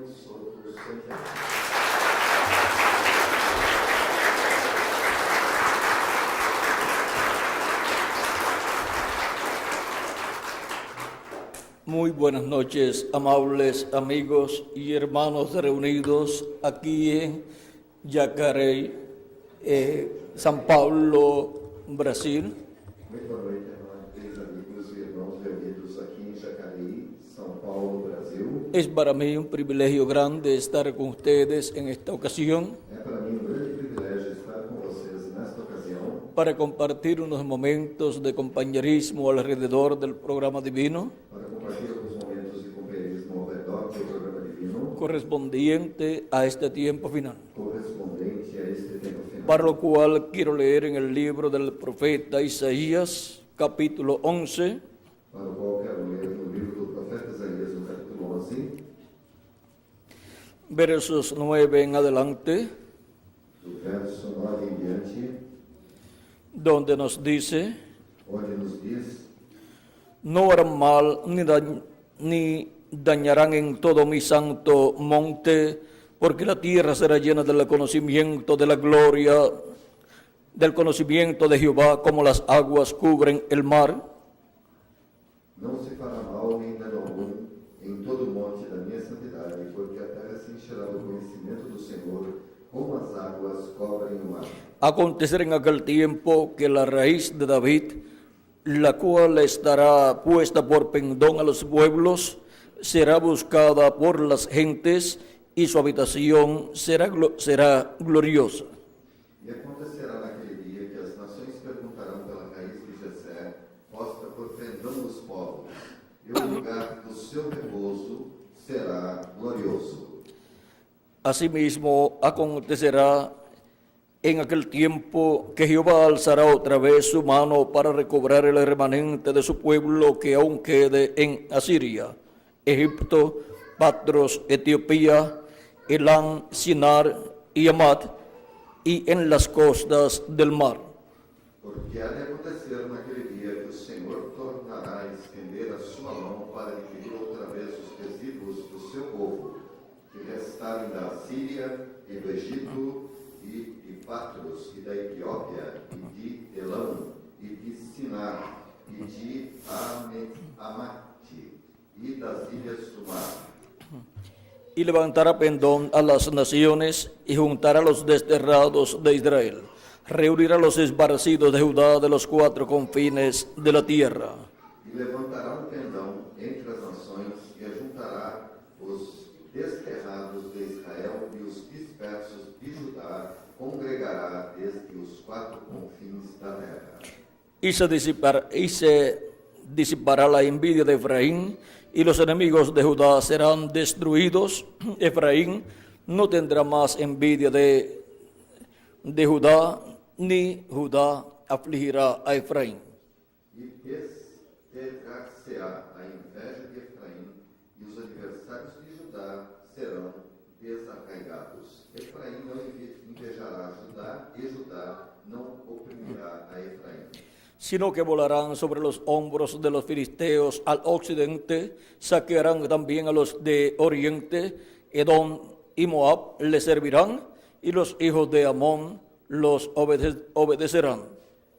nosotros siempre. Muy buenas noches, amables amigos y hermanos reunidos aquí en Jacareí, São Paulo, Brasil. Muito boa noite, queridos amigos e irmãos reunidos aqui em Jacareí, São Paulo, Brasil. Es para mí un privilegio grande estar con ustedes en esta ocasión É para mim um grande privilégio estar com vocês nesta ocasião para compartir unos momentos de compañerismo alrededor del programa divino para compartilhar alguns momentos de companheirismo ao redor do programa divino correspondiente a este tiempo final, correspondente a este tempo final. para lo cual quiero leer en el libro del profeta Isaías, capítulo 11, Para o qual quero ler no livro do profeta Isaías, no capítulo 11, versos 9 en adelante, do verso 9 em diante, donde nos dice: onde nos diz: no harán mal ni dañarán en todo mi santo monte, porque la tierra será llena del conocimiento de la gloria, del conocimiento de Jehová, como las aguas cubren el mar. Não se fará mal nem dano algum em todo o monte da minha santidade, porque a terra se encherá do conhecimento do Senhor, como as águas cobrem o mar. Acontecerá en aquel tiempo que la raíz de David, la cual estará puesta por pendón a los pueblos, será buscada por las gentes, y su habitación será gloriosa. E acontecerá naquele dia que as nações perguntarão pela raiz de Jessé, posta por pendão dos povos, e o lugar do seu repouso será glorioso. Asimismo, acontecerá en aquel tiempo que Jehová alzará otra vez su mano para recobrar el remanente de su pueblo que aún quede en Asiria, Egipto, Patros, Etiopía, Elán, Sinar y Amad, y en las costas del mar. Porque há de acontecer naquele dia que o Senhor tornará a estender a sua mão para adquirir outra vez os resíduos do seu povo, que restarem da Assíria e do Egito, e de Patros, e da Etiópia, e de Elão, e de Sinar, e de Amate, e das ilhas do mar. Y levantará pendón a las naciones y juntará a los desterrados de Israel. Reunirá a los esparcidos de Judá de los cuatro confines de la tierra. E levantará um pendão entre as nações e ajuntará os desterrados de Israel e os dispersos de Judá, congregará desde os quatro confins da terra. Y se disipará la envidia de Efraín, y los enemigos de Judá serán destruidos. Efraín no tendrá más envidia de Judá, ni Judá afligirá a Efraín. E despegar-se-á a inveja de Efraim, e os adversários de Judá serão desarraigados. Efraim não invejará Judá, e Judá não oprimirá a Efraim. Sino que volarán sobre los hombros de los filisteos al occidente, saquearán también a los de oriente, Edom y Moab les servirán, y los hijos de Amón los obedecerán.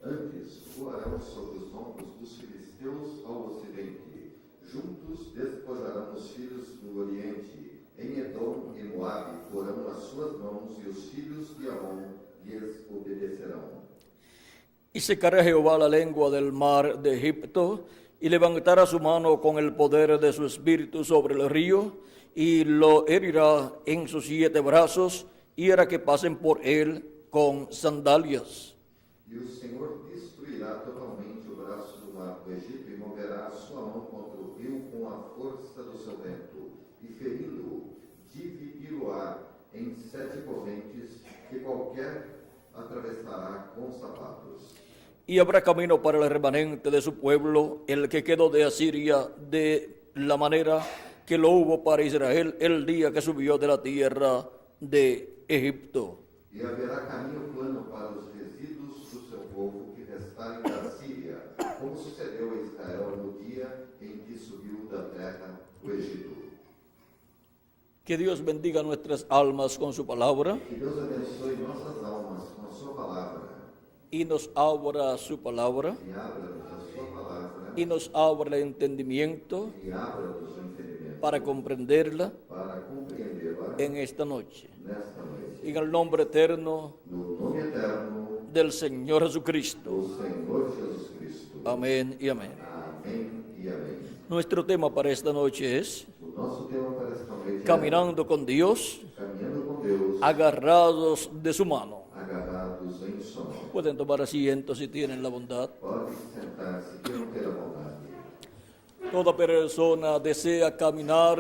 Antes voarão sobre os ombros dos filisteus ao ocidente, juntos despojarão os filhos do oriente, em Edom e Moabe porão as suas mãos, e os filhos de Amon lhes obedecerão. Y secará Jehová la lengua del mar de Egipto, y levantará su mano con el poder de su espíritu sobre el río, y lo herirá en sus 7 brazos, y hará que pasen por él con sandalias. E o Senhor destruirá totalmente o braço do mar do Egito, e moverá a sua mão contra o rio com a força do seu vento, e ferindo-o, dividi-lo-á em 7 correntes, que qualquer atravessará com sapatos. Y habrá camino para el remanente de su pueblo, el que quedó de Asiria, de la manera que lo hubo para Israel el día que subió de la tierra de Egipto. E haverá caminho plano para os resíduos do seu povo que restarem da Síria, como sucedeu a Israel no dia em que subiu da terra o Egito. Que Dios bendiga nuestras almas con su palabra Que Deus abençoe nossas almas com a sua palavra y nos abra su palabra e abra-nos a sua palavra y nos abra el entendimiento e abra-nos o entendimento para comprenderla para compreendê-la en esta noche. nesta noite. En el nombre eterno No nome eterno del Señor Jesucristo. do Senhor Jesus Cristo. Amén y amén. Amém e amém. Nuestro tema para esta noche es O nosso tema para esta noite é Caminando con Dios, Caminhando com Deus, agarrados de su mano. agarrados em sua mão. Pueden tomar asiento si tienen la bondad. Pode sentar-se que não ter a vontade. Toda persona desea caminar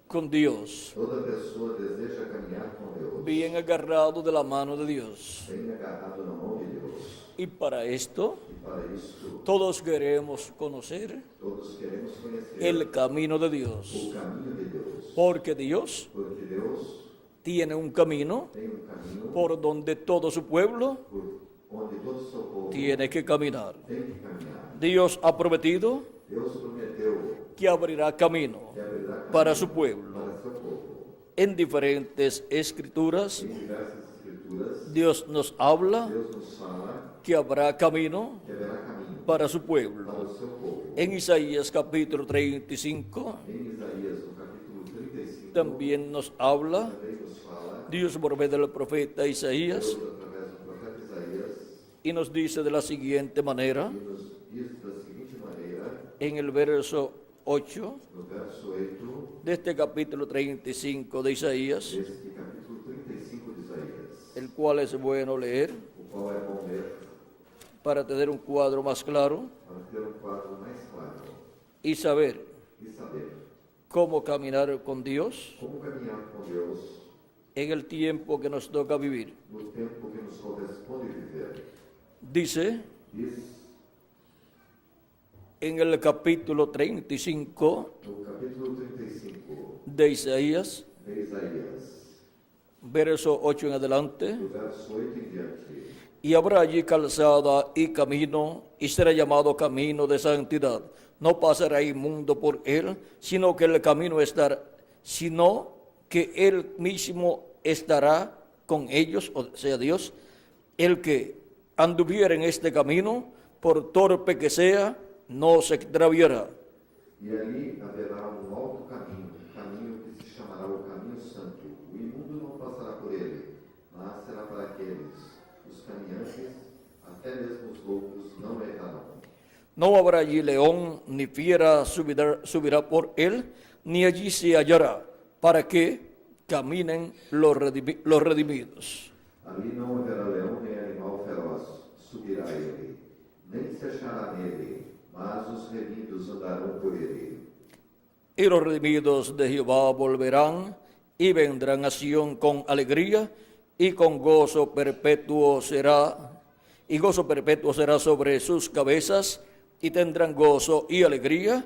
con Dios, Toda pessoa deseja caminhar com Deus, bien agarrado de la mano de Dios. bem agarrado na mão de Deus. Y para esto, E para isto, todos queremos conocer todos queremos conhecer el camino de o Dios, caminho de Deus. porque Dios Porque Deus tiene un camino tem um caminho por donde todo su pueblo por onde todo o seu povo tiene que caminar. tem que caminhar. Dios ha prometido Deus prometeu que abrirá camino que abrirá caminho para su pueblo. para seu povo. En diferentes escrituras, Em diversas escrituras, Dios nos habla Deus nos fala que habrá camino que haverá caminho para su para pueblo. o seu povo. En Isaías capítulo 35 Em Isaías, no capítulo 35, también nos habla, também nos fala, Dios por medio del profeta Isaías, Deus através do profeta Isaías, y nos dice de la siguiente manera, e nos diz da seguinte maneira, en el verso 8 no verso 8 de este capítulo 35 de Isaías, deste capítulo 35 de Isaías, el cual es bueno leer o qual é bom ler para tener un cuadro más claro para ter um quadro mais claro y saber e saber cómo caminar con Dios como caminhar com Deus en el tiempo que nos toca vivir. no tempo que nos corresponde viver. Dice Diz en el capítulo 35 no capítulo 35 de Isaías, de Isaías, verso 8 en adelante, do verso 8 em diante, y habrá allí calzada y camino, y será llamado camino de santidad. No pasará inmundo por él, sino que el camino estará, sino que él mismo estará con ellos, o sea Dios, el que anduviera en este camino, por torpe que sea, no se extraviará. e ali haverá um alto caminho, caminho que se chamará o caminho santo. O imundo não passará por ele, mas será para aqueles, os caminhantes, até mesmo os loucos não errarão. No habrá allí león, ni fiera subirá por él, ni allí se hallará, para que caminen los redimidos. Ali não haverá leão nem animal feroz, subirá ele, nem se achará nele, mas os remidos andarão por ele. Y los redimidos de Jehová volverán y vendrán a Sión con alegría, y con gozo perpetuo será, y gozo perpetuo será sobre sus cabezas, y tendrán gozo y alegría,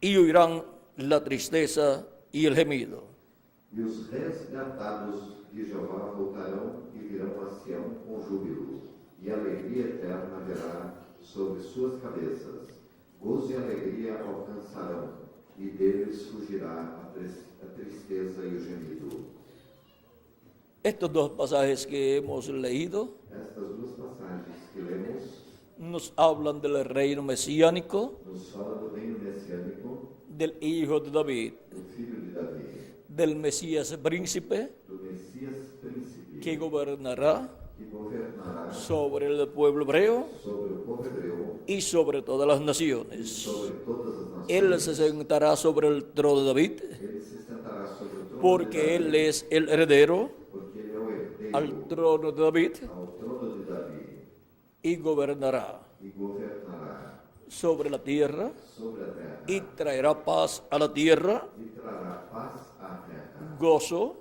y huirán la tristeza y el gemido. E os resgatados de Jeová voltarão e virão a Sião com júbilo, e alegria eterna haverá sobre suas cabeças. Gozo e alegria alcançarão, e deles fugirá a tristeza e o gemido. Estos dos pasajes que hemos leído Estas duas passagens que lemos nos hablan del reino mesiánico nos falam do reino messiânico, del Hijo de David, do filho de Davi, del Mesías príncipe do Messias príncipe, que gobernará que governará sobre el pueblo hebreo sobre o povo hebreu y sobre todas las e naciones. sobre todas as nações. Él se sentará sobre el trono de David, Ele se sentará sobre o trono de porque Davi, él es el heredero porque ele é o herdeiro al trono de David ao trono de Davi y gobernará e governará sobre la tierra sobre a terra y traerá paz a la tierra, e trará paz à terra, gozo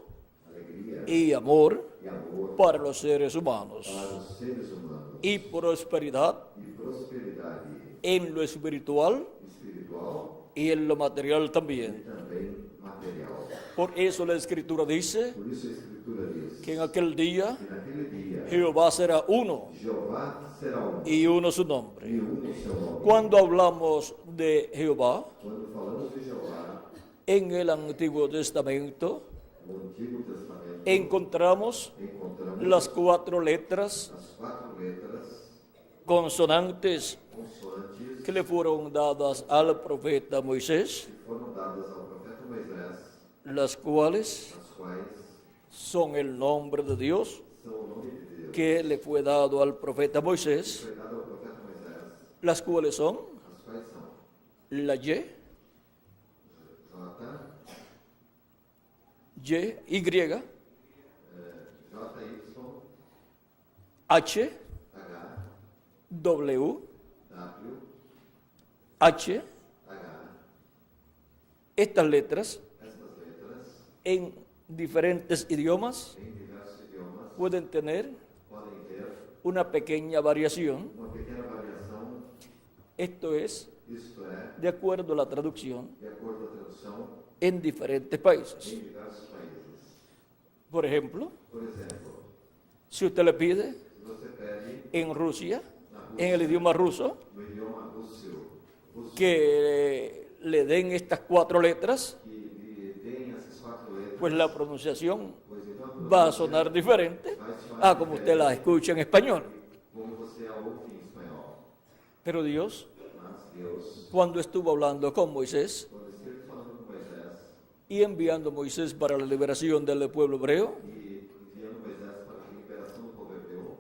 alegria y amor e amor para los seres humanos para os seres humanos y prosperidad e prosperidade en lo espiritual espiritual y en lo material e también. também material. Por eso la Escritura dice Por isso a Escritura diz que en aquel día que naquele dia Jehová será uno Jeová será um y uno su nombre. e um o seu nome. Cuando hablamos de Jehová Quando falamos de Jeová, en el Antiguo Testamento, no Antigo Testamento, encontramos encontramos las 4 letras as 4 letras consonantes consoantes que le fueron dadas al profeta Moisés, que foram dadas ao profeta Moisés, las cuales as quais son el nombre de Dios são o nome de Deus, que le fue dado al profeta Moisés, foi dado ao profeta Moisés, las cuales son as quais são la Y, Y, JY, H, H, W, W, H, H. estas letras Estas letras, en diferentes idiomas em diversos idiomas, pueden tener podem ter una pequeña variación. uma pequena variação, Esto es isto é, de acuerdo a la traducción de acordo à tradução, en diferentes países. em diversos países. Por ejemplo, Por exemplo, si usted le pide se você pede en Rusia, en el idioma ruso, no idioma russo que le den estas 4 letras, que lhe deem essas 4 letras, pues la pronunciación pois então va a sonar diferente a como usted la escucha en español. como você a ouve em espanhol. Pero Dios, Mas Deus, cuando estuvo hablando con Moisés quando esteve falando com Moisés y enviando a Moisés para la liberación del pueblo hebreo, e enviando Moisés para a liberação do povo hebreu,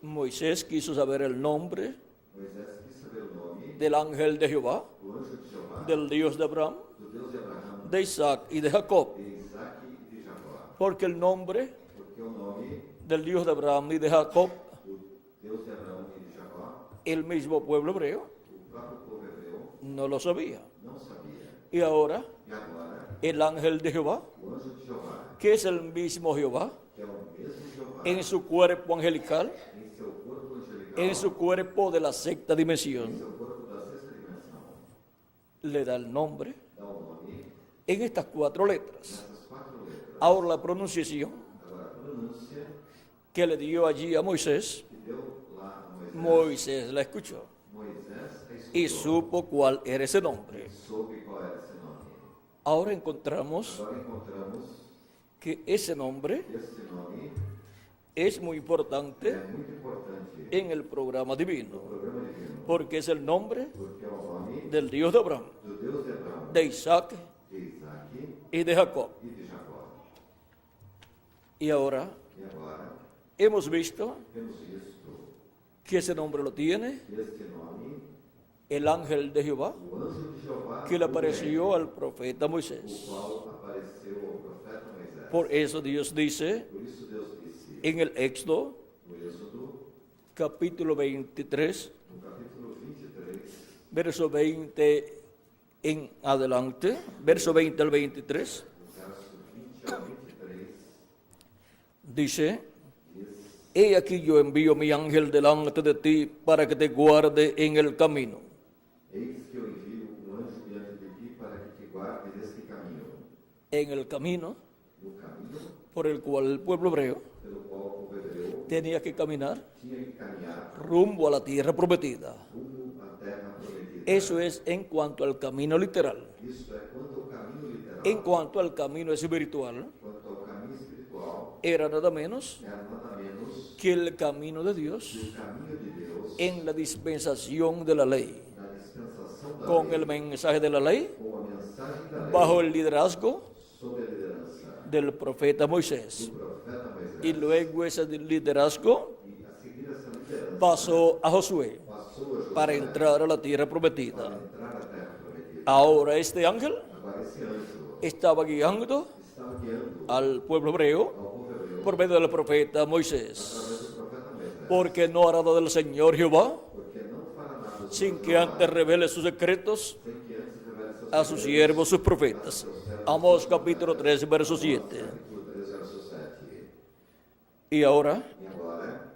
Moisés quiso saber el nombre Moisés quis saber o nome del ángel de Jehová, do anjo de Jeová, del Dios de Abraham, do Deus de Abraão, de Isaac y de Jacob, de Isaac e de Jacó. porque el nombre Porque o nome del Dios de Abraham y de Jacob, do Deus de Abraão e de Jacó, el mismo pueblo hebreo, o próprio povo hebreu no lo sabía. não sabia. Y ahora E agora, el ángel de Jehová, o anjo de Jeová, que es el mismo Jehová, que é o mesmo Jeová, en su cuerpo angelical, em seu corpo angelical, en su cuerpo de la sexta em dimensión, seu corpo da sexta dimensão, le da el nombre dá o nome en estas 4 letras. nessas 4 letras. Ahora la pronunciación Agora, a pronúncia que le dio allí a Moisés, que deu lá a Moisés, Moisés la escuchó Moisés a y escutou, supo cuál era ese nombre. soube qual era esse nome. Ahora encontramos Agora encontramos que ese nombre esse nome es muy é importante muito importante en el programa no divino, programa divino, porque es el nombre porque é o nome del Dios de Abraham, do Deus de Abraão, de Isaac de Isaac y de Jacob. e de Jacó. Y ahora E agora hemos visto temos visto que ese nombre lo tiene este nome, el ángel de Jehová, o anjo de Jeová, que le o apareció al profeta o Moisés. qual apareceu ao profeta Moisés. Por eso Dios dice Por isso Deus disse en el Éxodo, no Êxodo, capítulo 23, no capítulo 23, verso 20 en adelante, verso 20 al 23, no verso 20 ao 23, dice: diz: He aquí yo envío mi ángel delante de ti para que te guarde en el camino. Eis que eu envio um anjo diante de ti para que te guarde neste caminho. En el camino No caminho por el cual el pueblo hebreo pelo qual o povo hebreu tenía que caminar tinha que caminhar rumbo a la tierra prometida. rumo à terra prometida. Eso es en cuanto al camino literal. Isso é quanto ao caminho literal. En cuanto al camino espiritual, Quanto ao caminho espiritual, era nada menos era nada menos que el camino de que Dios o caminho de Deus en la dispensación de la ley, na dispensação da con lei, el mensaje de la ley com a mensagem da lei, bajo el liderazgo sob a liderança del profeta Moisés. do profeta Moisés. Y luego ese liderazgo E a seguir essa liderança, pasó a Josué passou a Josué para entrar a la tierra prometida. para entrar à terra prometida. Ahora este ángel Agora esse anjo estaba guiando estava guiando al pueblo hebreo ao povo hebreu por medio del profeta Moisés, através do profeta Moisés, porque no hará del Señor Jehová porque não fará nada sin que antes revele sus secretos sem que antes revele seus a sus siervos, sus profetas. Amós capítulo 13, verso 7. capítulo 3, verso 7. Y ahora E agora,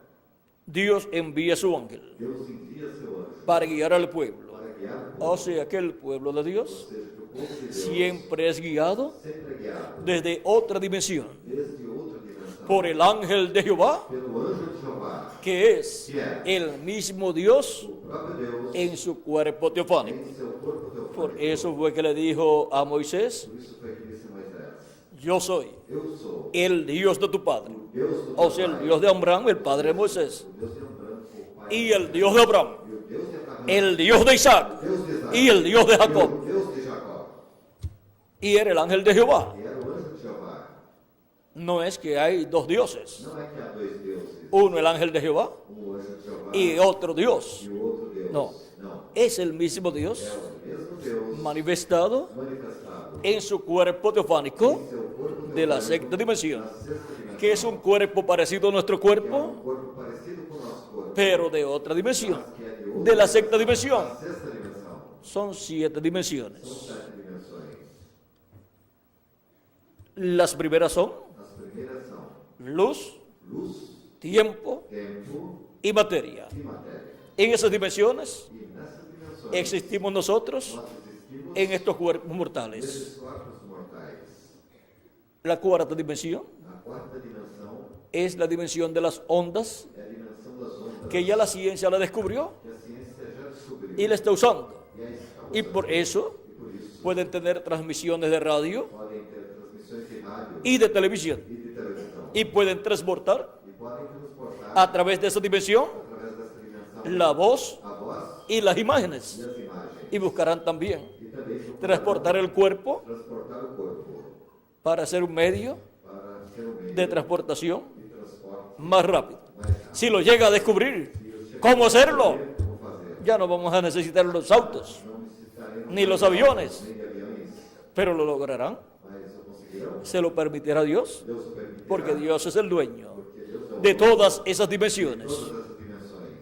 Dios envía su ángel Deus envia seu anjo para guiar al pueblo. para guiar o povo, O sea que el pueblo de ou Dios seja, que o povo de Deus siempre es guiado sempre é guiado desde otra dimensión desde outra dimensão por el ángel de Jehová, pelo anjo de Jeová, que es el mismo Dios o próprio Deus en su cuerpo teofánico. em seu corpo teofânico. Por eso fue que le dijo a Moisés: Por isso foi que disse a Moisés: yo soy eu sou el Dios de tu padre. o Deus do O teu sea, el pai, Dios de Abraham, el padre de Moisés. o Deus de Abraão, o pai, Y el Dios de Abraham, e o Deus de Abraão, el Dios de Isaac o Deus de Isaac, y el Dios de e Jacob. o Deus de Jacó. Y era el ángel de Jehová. E era o anjo de Jeová. No es que hay dos dioses. Não é que há dois deuses, Uno el ángel de Jehová um anjo de Jeová y otro Dios. e o outro Deus. No. Não. Es el mismo É Dios o mesmo Deus manifestado manifestado en su cuerpo teofánico em seu corpo de la teofánico, sexta dimensión, na sexta dimensão, que es un cuerpo parecido a nuestro que é cuerpo, um corpo parecido com o nosso corpo, pero de otra dimensión, mas que é de outra, de la sexta dimensión. na sexta dimensão. Son 7 dimensiones. São 7 dimensões. Las primeras son As primeiras são luz, luz, tiempo tempo y materia. e matéria. En esas dimensiones E nessas dimensões existimos nosotros nós existimos en estos cuerpos mortales. nesses corpos mortais. La cuarta dimensión A quarta dimensão es la dimensión de las ondas, é a dimensão das ondas, que ya la ciencia la descubrió que a ciência já descobriu. y la está usando. E aí está Y usando. por eso E por isso pueden tener transmisiones de radio podem ter transmissões de rádio y de televisión. e de televisão. Y pueden transportar E podem transportar a través de esa dimensión através dessa dimensão la voz a voz y las e imágenes. as imagens. Y buscarán también E também transportar el cuerpo transportar o corpo para ser un medio para ser um meio de transportación de transporte más rápido. mais rápido. Si lo llega a descubrir, ¿cómo hacerlo? Como fazer? Ya no vamos a necesitar los autos, Não necessitaremos ni los aviones, nem de aviões, pero lo lograrán. mas o conseguirão. Se lo permitirá Dios, Deus o permitirá, porque Dios es el dueño porque Deus é o de dono todas esas dimensiones. todas essas dimensões.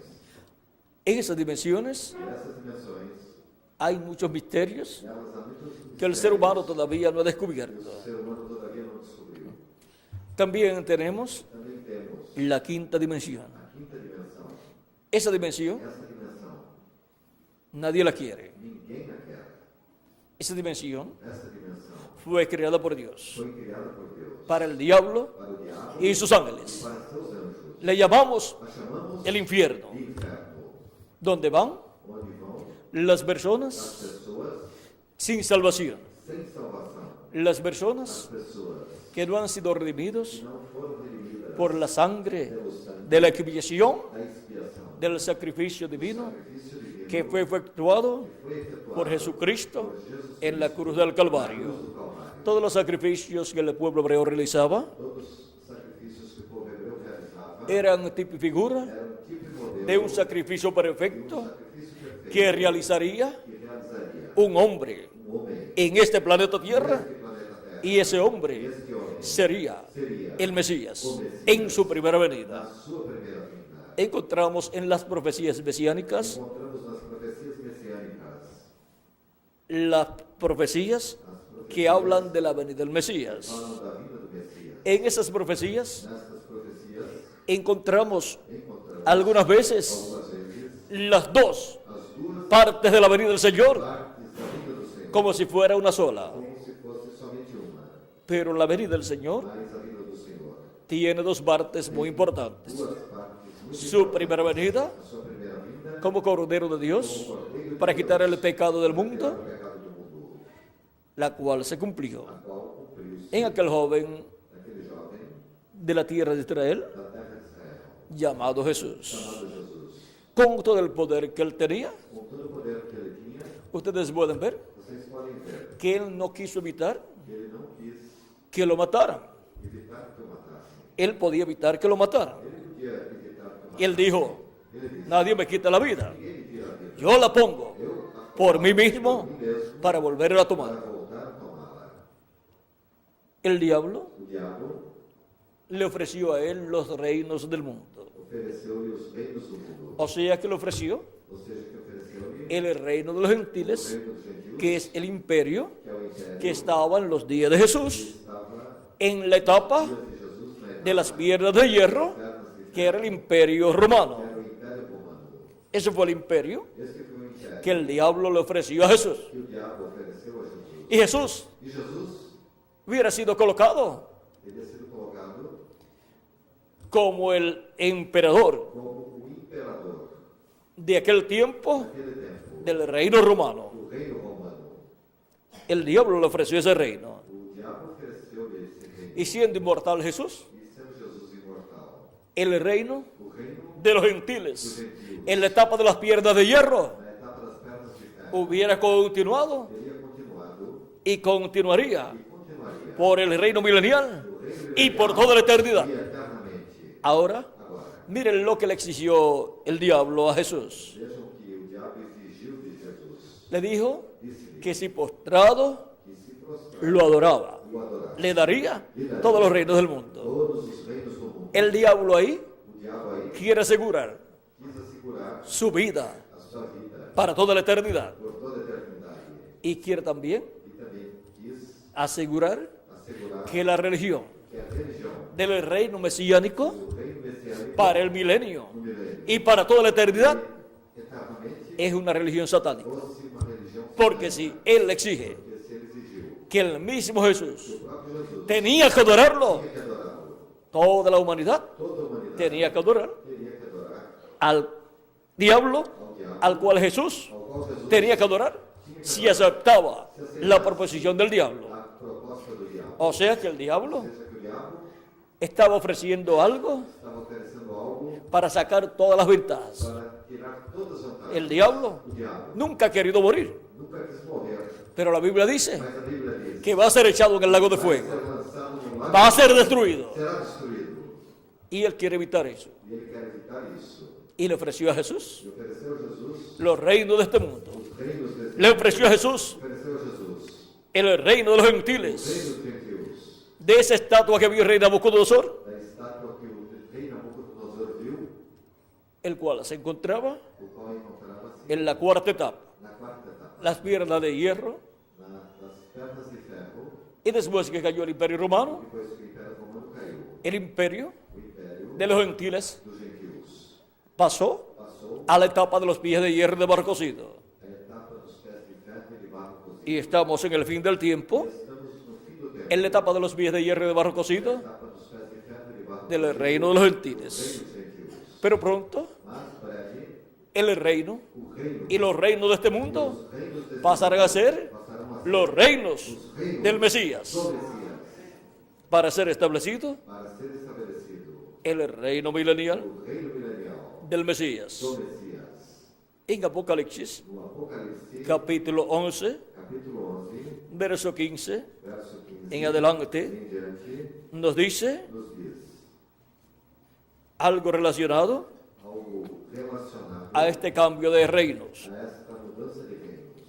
En esas dimensiones E nessas dimensões, hay muchos misterios nelas há muitos que el ser humano todavía no ha que descubierto. o ser humano todavía não descobriu. También tenemos Também temos la quinta dimensión. a quinta dimensão. Esa dimensión Essa dimensão, nadie la quiere. ninguém a quer. Esa dimensión Essa dimensão fue creada por Dios foi criada por Deus para el diablo para o diabo y sus ángeles. e para seus anjos. Le llamamos A chamamos el infierno, de inferno, donde van onde vão las as personas pessoas sin salvación, sem salvação, las as personas pessoas que no han sido redimidos que não foram redimidas por la sangre pelo sangue de la expiación da expiação, del sacrificio divino sacrifício divino que fue efectuado foi efetuado por Jesucristo por Jesus en la cruz del na Calvario. cruz do Calvário. Todos los sacrificios que el pueblo hebreo realizaba Todos os sacrifícios que o povo hebreu realizava eran tipo y figura eram tipo e modelo de un sacrificio de perfecto sacrifício perfeito que realizaría que realizaria un hombre homem en este planeta Tierra, neste planeta Terra. y ese hombre Este homem sería seria el Mesías en su primera na venida. sua primeira vinda. Encontramos en las profecías mesiánicas Encontramos nas profecias messiânicas las profecías que hablan de la venida del Mesías. falam da vinda do Messias. En esas profecías Nestas profecias encontramos encontramos algunas veces algumas vezes las dos as duas partes de la venida del Señor partes da vinda do Senhor, como si fuera una sola. como se fosse somente uma. Pero la venida del Señor Mas a vinda do Senhor, tiene dos partes muy importantes. duas partes muito Su primera venida a sua primeira vinda, como Cordero de Dios para quitar el pecado del o mundo, pecado do mundo, la cual se cumplió a qual cumpriu-se en aquel joven aquele jovem de la tierra de Israel da terra de Israel, llamado Jesús. chamado Jesus. Con todo el poder que él tenía, Com todo o poder que ele tinha, ustedes pueden ver vocês podem ver que él no quiso evitar que ele não quis que lo mataran. evitar que o matassem. Él podía evitar que lo mataran. Ele podia evitar que o matassem. Y él dijo, Ele disse, nadie me quita la vida. ninguém me tira a vida. Yo la pongo Eu a por mí mismo mim mesmo para volverla a para tomar. voltar a tomá-la. El diablo O diabo le ofreció a él los reinos del mundo. ofereceu-lhe os reinos do mundo. O sea que le ofreció Ou seja, que ofereceu-lhe el reino de los o gentiles, reino dos gentios, que es el imperio que é o império que estaba en los días de Jesús, que estava en la etapa de Jesus na de las piernas de hierro, pernas de que era el imperio romano. era o império romano. Ese fue el imperio Esse foi o império que el diablo le ofreció a Jesús. que o diabo ofereceu a Jesus. Y Jesús E Jesus hubiera sido colocado teria sido colocado como el emperador como o imperador de aquel tiempo naquele tempo del reino romano. do reino romano. El diablo le ofreció ese reino. O diabo ofereceu-lhe esse y siendo inmortal Jesús, e sendo Jesus imortal, el reino o reino de los gentiles, en la etapa de las piernas de hierro, na etapa das pernas de ferro hubiera continuado teria continuado y continuaría e continuaria por el reino milenial y por toda la eternidad. e eternamente. Ahora, Agora, miren lo que le exigió el diablo a Jesús. vejam que o diabo exigiu de Jesus. Le dijo Disse-lhe que si postrado que se prostrara, lo adoraba, o adorasse, le daría todos los reinos del mundo. todos os reinos do mundo. El diablo ahí O diabo aí quiere asegurar quis assegurar su vida a sua vida para toda la eternidad por toda a eternidade. y quiere también E também quis asegurar assegurar que la religión que a religião del reino mesiánico do reino messiânico para el milenio no milênio y para toda la eternidad eternamente es una religión satánica. fosse uma religião Porque si él exige porque se ele exigiu que el mismo Jesús o próprio Jesus tenía que adorarlo, tinha que adorá-lo, toda la humanidad toda a humanidade tenía que adorar teria que adorar al diablo, ao diabo, al cual Jesús ao qual Jesus tenía que adorar si aceptaba la proposición del diablo. a proposta do diabo. O sea que el diablo Seja que o diabo estaba ofreciendo algo estava oferecendo algo para sacar todas las ventajas. para tirar todas as vantagens. El diablo O diabo nunca ha querido morir, nunca quis morrer, pero la Biblia dice mas a Bíblia diz que va a ser echado en el lago de ser fuego, lançado no lago, va a ser destruido. será destruído. Y él quiere evitar eso. E ele quer evitar isso. Y le ofreció a Jesús E ofereceu a Jesus los reinos de este mundo. os reinos desse Le ofreció a Jesús ofereceu a Jesus el reino de los os gentiles, reinos gentios, de esa estatua que vio el rey Nabucodonosor, da estátua que o rei Nabucodonosor viu, el cual se encontraba o qual encontrava-se en la cuarta etapa, na quarta etapa, las piernas de hierro, nas pernas de ferro, y después que cayó el imperio romano, depois que o Império Romano caiu, el imperio o Império de los gentiles dos gentios pasó passou a la etapa de los pies de hierro de barro cocido. a etapa dos pés de ferro e de barro cozido. Y estamos en el fin del tiempo, Estamos no fim do tempo, en la etapa de los pies de hierro y de barro cocido, etapa dos pés de ferro e de barro del cozido, reino de los gentiles. reinos gentios. Pero pronto, Mas breve, el reino o reino y los reinos de este mundo os reinos desse pasarán a ser passarão a ser los reinos os reinos del Mesías, do Messias, para ser establecido para ser estabelecido el reino milenial o reino milenial del Mesías. do Messias. En Apocalipsis, No Apocalipse, capítulo 11, capítulo 11, verso 15 verso 15, en adelante, em diante, nos dice nos diz algo relacionado algo relacionado a este cambio de reinos. a esta mudança de reinos.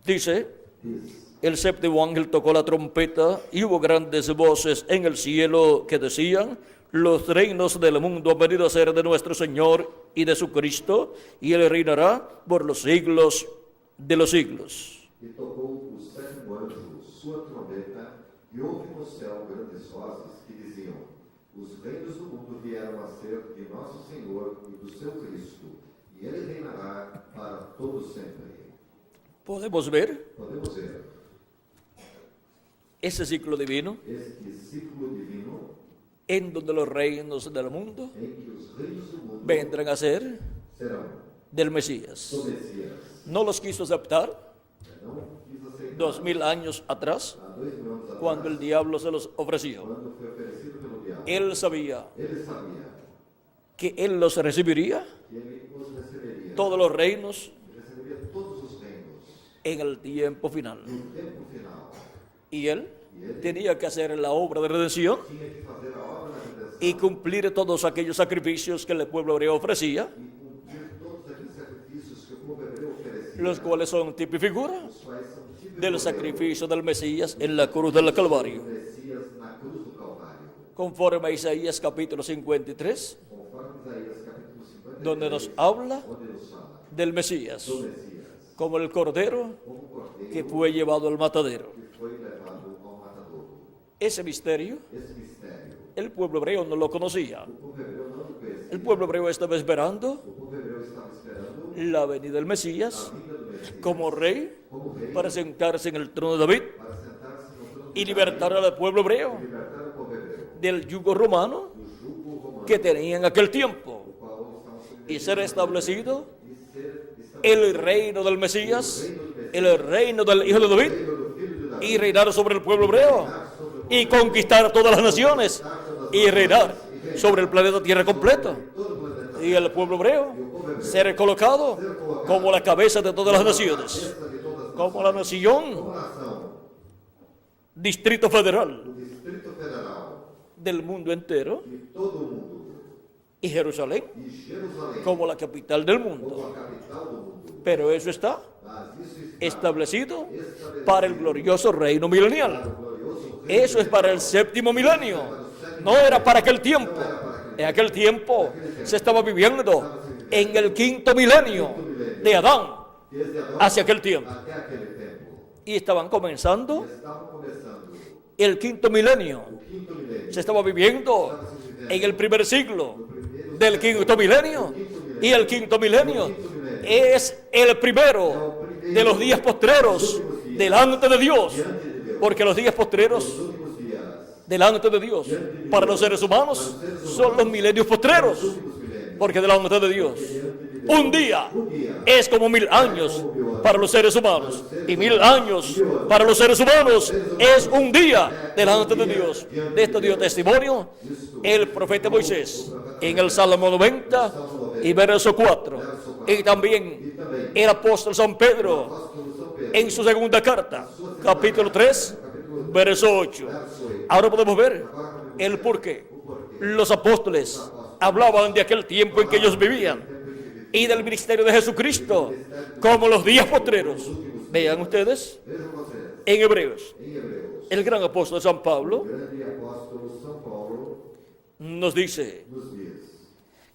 Dice, Diz, el séptimo ángel tocó la trompeta y hubo grandes voces en el cielo que decían, los reinos del mundo han venido a ser de nuestro Señor y de su Cristo, y Él reinará por los siglos de los siglos. e tocou o sétimo anjo sua trombeta, e houve no céu grandes vozes que diziam, os reinos do mundo vieram a ser de nosso Senhor e do seu Cristo, e ele reinará para todo sempre. Podemos ver Podemos ver ese ciclo divino este ciclo divino en donde los reinos del mundo em que os reinos do mundo vendrán a ser serão del Mesías. do Messias. No los quiso aceptar Não quis aceitar 2000 años atrás, há 2000 anos atrás, cuando el diablo se los ofreció. quando foi oferecido pelo diabo. Él sabía Ele sabia que él los recibiría, que ele os receberia, todos los reinos, receberia todos os reinos en el tiempo final. no tempo final. Y él tenía que hacer la obra de redención Tinha que fazer a obra da redenção y cumplir todos aquellos sacrificios que el pueblo hebreo ofrecía, e cumprir todos aqueles sacrifícios que o povo hebreu oferecia, los cuales son tipo y figura os quais são típicos del sacrificio del Mesías en la cruz del Calvario. do Messias na cruz do Calvário. Conforme a Isaías capítulo 53, Conforme Isaías capítulo 53, donde nos habla onde nos fala del Mesías, do Messias, como el cordero como cordeiro que fue llevado al matadero. que foi levado ao matadouro. Ese misterio Esse mistério, el pueblo hebreo no lo conocía. o povo hebreu não o conhecia. El pueblo hebreo estaba esperando O povo hebreu estava esperando la venida del Mesías a vinda do Messias como rey como rei para sentarse en el trono de David para sentar-se no trono y de libertar al pueblo hebreo Davi, libertar o povo hebreu del yugo romano do jugo romano, que tenía en aquel tiempo o qual estava sob y ser establecido e ser estabelecido el reino del Mesías, el reino del hijo de David do filho de Davi, y reinar sobre el pueblo hebreo reinar sobre o povo y conquistar a todas las naciones y reinar sobre el planeta Tierra completo. Y el pueblo hebreo ser colocado como la cabeza de todas las naciones, como la nación, como nação Distrito Federal do Distrito Federal del mundo entero, de todo o mundo y Jerusalén e Jerusalém como la capital del como mundo. a capital do mundo. Pero eso está Mas isso está establecido estabelecido para el glorioso reino milenial. para o glorioso reino. Eso es para el séptimo milenio. No era para aquel tiempo. En aquel tiempo se estaba viviendo en el quinto milenio de Adán Desde Adão hacia aquel tiempo. até aquele tempo. Y estaban comenzando Estavam começando el quinto milenio. o quinto milênio. Se estaba viviendo en el primer siglo del quinto milenio. Y el quinto milenio es el primero de los días postreros delante de Dios. Porque los días postreros Os últimos días, delante de Dios para los seres humanos son los milenios postreros. Porque delante de Dios un día es como 1000 años para los seres humanos. Y 1000 años para los seres humanos es un día delante de Dios. De esto dio testimonio el profeta Moisés en el Salmo 90 y verso 4. Y también el apóstol San Pedro apóstolo São Pedro, en su segunda carta, capítulo 3, verso 8. Ahora podemos ver el porqué. Los apóstoles hablaban de aquel tiempo en que ellos vivían y del ministerio de Jesucristo como los días postreros. Vean ustedes vejam vocês, en Hebreos, em Hebreus, el gran apóstol San Pablo o grande apóstolo São Paulo nos dice nos diz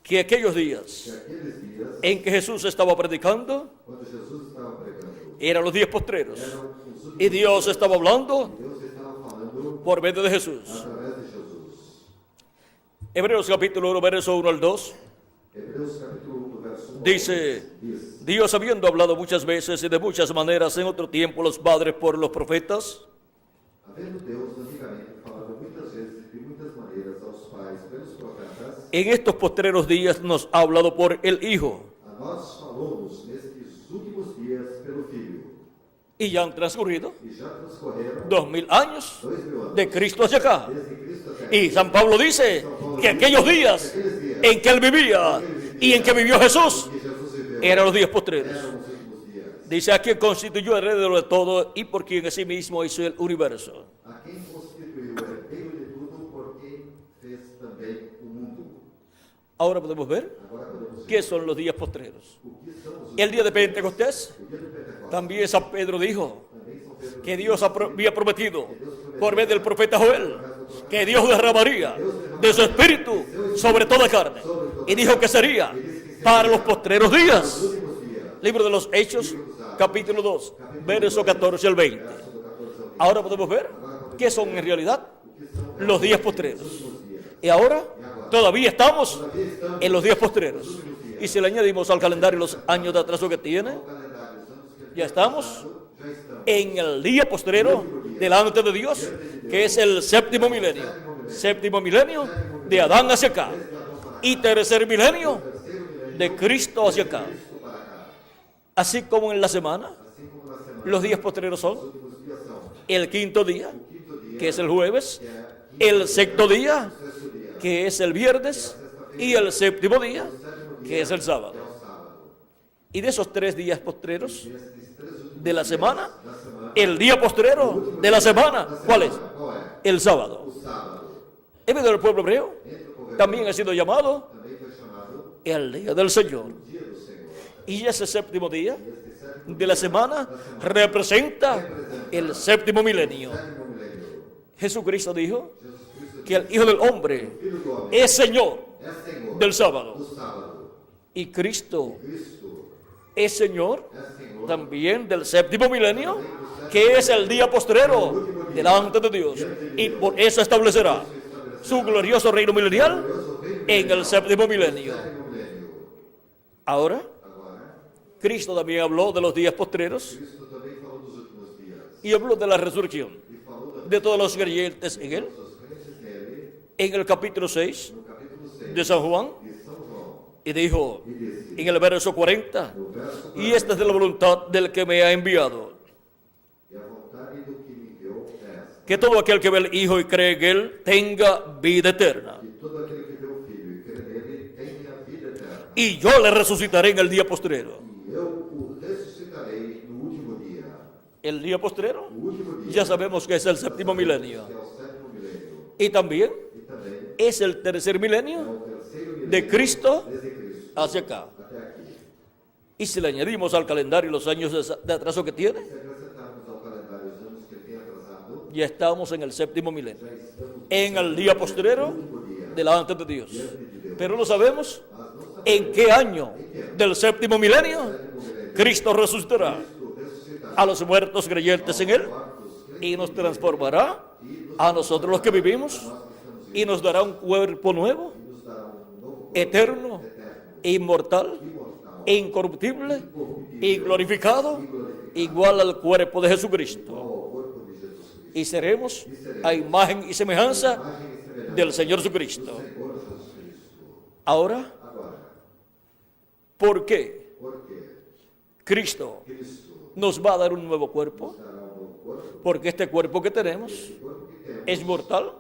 que aquellos que días aqueles días, en que Jesús estaba predicando quando Jesus estava pregando, eran los días postreros eram os últimos y Dios estaba hablando Deus estava falando por medio de Jesús. através de Jesus. Hebreos capítulo 1, verso 1 al 2 Hebreus capítulo 1, verso 1 dice: diz: Dios, habiendo hablado muchas veces y de muchas maneras en otro tiempo los padres por los profetas, Havendo Deus antigamente falado muitas vezes e de muitas maneiras aos pais pelos profetas, en estos postreros días nos ha hablado por el Hijo. a nós falou-nos nestes últimos dias pelo Filho. Y ya han transcurrido E já transcorreram 2000 años 2000 anos de Cristo hacia acá. desde Cristo até Y San Pablo dice que aquellos días en que él vivía y en que vivió Jesús que Jesus viveu. eran los días postreros. Eram os últimos días. Dice: a quien constituyó heredero de todo y por quien asimismo hizo el universo. A quem constituiu o herdeiro de tudo, por quem fez também o mundo. Ahora podemos ver Agora podemos ver qué son los días postreros. o que são os El día de Pentecostés, o dia do Pentecostes. también San Pedro dijo Também São Pedro que Dios había prometido por medio del profeta Joel que Dios derramaría de su espíritu sobre toda carne. Y dijo que sería para los postreros días. últimos días. Libro de los Hechos, capítulo 2, verso 14 al 20. Ahora podemos ver qué son en realidad los días postreros. Y ahora todavía estamos en los días postreros. Y si le añadimos al calendario los años de atraso que tiene, ya estamos en el día postrero delante de Dios, que es el séptimo milenio. Séptimo milenio de Adán hacia acá. Y tercer milenio de Cristo hacia acá. Así como en la semana, los días postreros son el quinto día, que es el jueves, el sexto día, que es el viernes, y el séptimo día, que es el sábado. Y de esos 3 días postreros de la semana, el día postrero de la semana, ¿cuál es? El sábado. En medio del pueblo hebreo, también ha sido llamado Também foi chamado el día del Señor. dia do Senhor. Y ese séptimo día de la semana representa el séptimo milenio. Sétimo milênio. Jesucristo dijo Jesus Cristo que el Hijo del Hombre Filho do homem es Señor é Senhor del sábado. do sábado. Y Cristo Cristo es Señor é Senhor también del séptimo milenio, que es el día postrero delante de Dios. Y por eso establecerá su glorioso reino milenial en el séptimo milenio. sétimo milênio. Ahora, Agora, Cristo también habló de los días postreros Cristo também falou dos últimos días. y habló de la resurrección E falou de todos los creyentes en él. dos crentes nele, En el capítulo 6 no capítulo 6 de San Juan, de São João. y dijo E disse, en el verso 40, no verso y esta es de la voluntad del que me ha enviado, E a vontade do que me enviou é esta, que todo aquel que ve al Hijo y cree en Él tenga vida eterna. que todo aquele que vê o Filho e crê nele tenha vida eterna. Y yo le resucitaré en el día postrero. E eu o ressuscitarei no último dia. El día postrero, No último dia, ya sabemos que es el séptimo milenio. que é o sétimo milênio. Y también E também es el tercer é milenio o terceiro milênio de Cristo desde Cristo hacia acá. até aqui. Y si le añadimos al calendario los años de atraso que tiene, Se acrescentarmos ao calendário os anos que ele tem atrasado, ya estamos en el séptimo milenio. já estamos En el día postrero, no último dia. delante de Dios. Diante de Deus. Pero no sabemos Mas não sabemos en qué año del séptimo milenio o sétimo milênio. Cristo resucitará Cristo ressuscitará a los muertos creyentes en Él y nos transformará a nosotros los que vivimos y nos dará un cuerpo nuevo, e nos dará um novo eterno, inmortal, imortal, incorruptible y glorificado, igual al cuerpo de Jesucristo. ao corpo de Jesus Cristo. Y seremos a imagen y semejanza Imagem e semelhança del Señor Jesucristo. do Senhor Jesus Cristo. Ahora, Agora, ¿por qué porque Cristo Cristo nos va a dar un nuevo cuerpo? dará um novo corpo, Porque este cuerpo que tenemos o corpo que temos es mortal,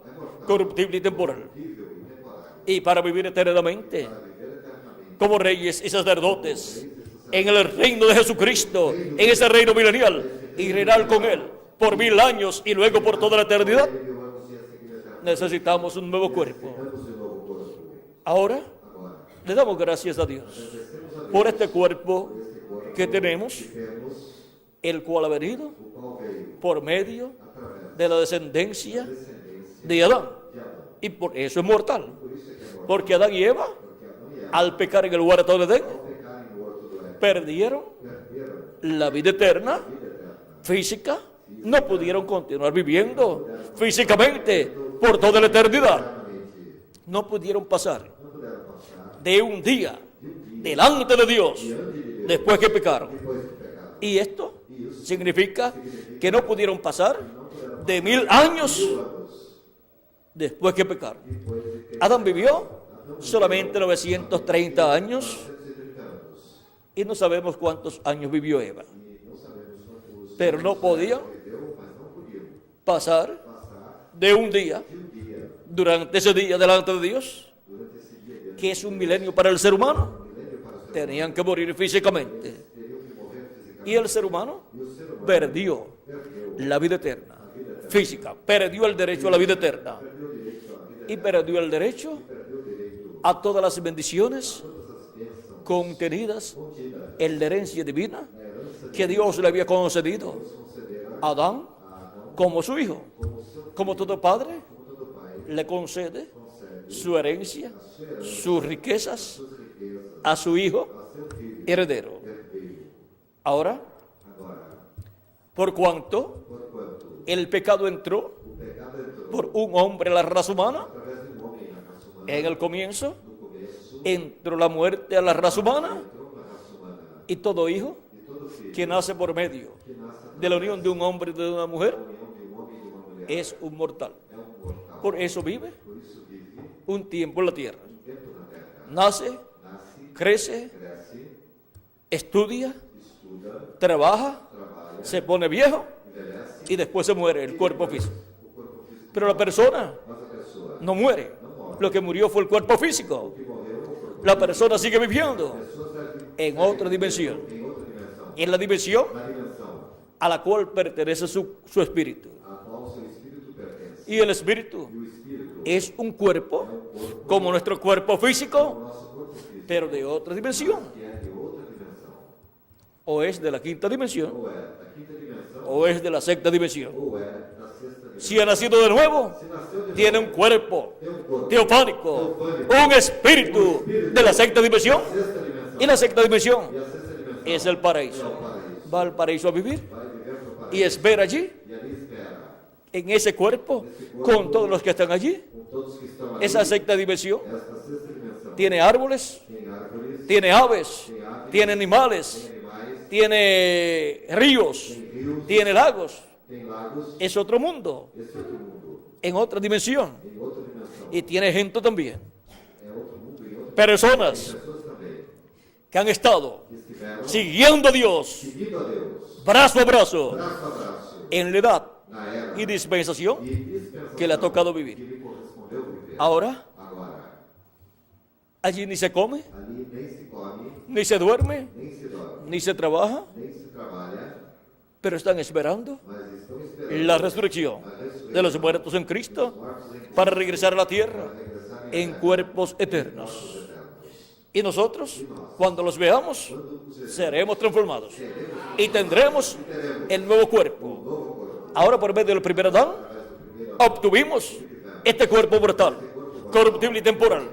corruptible y temporal. horrível e temporário, Y para vivir eternamente para viver eternamente como reyes y sacerdotes en el reino de Jesucristo, en ese reino milenial, y reinar con Él por 1000 años y luego por toda la eternidad, Ele vamos a seguir eternamente. necesitamos un nuevo cuerpo. Temos um novo corpo. Ahora, Agora, le damos gracias a Dios por este cuerpo que tenemos, temos el cual ha venido o qual veio por medio através de la descendencia da descendência de Adán. de Adão. Y por eso es mortal. Por isso é que é mortal, Porque Adán y Eva, porque Adão e Eva, al pecar en el huerto de Edén, ao pecarem no horto do Éden, perdieron perderam la vida eterna a vida eterna. física, no pudieron continuar viviendo físicamente por toda la eternidad. Eternamente. No pudieron pasar Não puderam passar de un día delante de Dios después que pecaron. depois do pecado. Y esto significa que no pudieron pasar de 1000 años Anos después que pecaron. depois de ter Adán vivió solamente 930 años 130 anos. y no sabemos cuántos años vivió Eva. E não sabemos quantos Pero no podían viveu, mas não podiam pasar passar de un día de um dia durante ese día delante de Dios, durante esse dia, que es un milenio para el ser humano. milênio para o ser Tenían que morir físicamente. teriam que morrer fisicamente. Y el ser humano E o ser humano perdió perdeu la vida eterna, física, perdió el derecho a la vida eterna o direito à vida, y perdió el derecho perdeu o direito a todas las bendiciones a todas as bênçãos contenidas contidas en la herencia divina na herança que Dios le había concedido Deus concederá a Adán a Adão como su hijo. como seu Como todo padre como todo pai le concede concede su herencia, sus riquezas suas riquezas a su hijo a seu filho heredero. herdeiro. Ahora, Agora, por cuanto por quanto el pecado entró o pecado entrou por un hombre a la raza humana, através de um homem na raça humana, en el comienzo no começo entró la muerte a la raza humana entrou na raça humana y todo hijo e todo filho que nace por medio que nasce de la unión de un hombre y de una mujer da união de um homem e de uma mulher es un mortal. é mortal. Por eso vive Por isso vive un tiempo en la tierra. tempo na terra. Nace, Nasce, crece, cresce, estudia, estuda, trabaja, trabalha, se pone viejo envelhece, y después se muere el cuerpo físico. o corpo físico. Pero la persona Mas a pessoa no muere. Lo que murió fue el cuerpo físico. que morreu, o corpo La persona sigue viviendo pessoa segue en otra dimensión. em outra dimensão. En la dimensión Na dimensão a la cual pertenece su espíritu. a qual seu espírito pertence. Y el espíritu E o espírito es un cuerpo como nuestro cuerpo é o físico, nosso corpo físico, pero de otra dimensión. que é de outra dimensão. O es de la quinta dimensión Ou é da quinta dimensão, o es de la sexta dimensión. ou é da sexta dimensão. Si ha nacido de nuevo, Se nasceu de tiene novo, un cuerpo tem um corpo, teofánico, un espíritu de la sexta dimensión. sexta dimensão. Y la sexta dimensión E a sexta dimensão es el paraíso. é o paraíso. Va al paraíso a vivir Vai viver no paraíso y espera allí, e ali espera en ese cuerpo, con todos los que están allí. com todos que estão ali. Esa sexta dimensión Esta sexta dimensão tiene árboles, tem árvores, tiene aves, tiene animales, tem animais, tiene ríos, tem rios, tiene lagos. tem lagos. Es otro mundo, Esse é outro mundo. en otra dimensión. Em outra dimensão. Y tiene gente también, É outro mundo e outra personas pessoas também que han estado que estiveram siguiendo a Dios seguindo a Deus, brazo a brazo braço a braço, en la edad na era y dispensación e dispensação que le ha tocado que vivir. lhe correspondeu viver. Ahora, Agora, allí ni se come, ali nem se come, ni se duerme, nem se dorme, ni se trabaja, nem se trabalha, pero están esperando mas estão esperando la resurrección de los muertos en Cristo mortos em para regresar a la tierra regressar en cuerpos eternos. eternos. Y nosotros, cuando los veamos, seremos transformados y tendremos el nuevo cuerpo. Ahora, por medio del primer Adán, obtuvimos este cuerpo mortal, corruptible y temporal,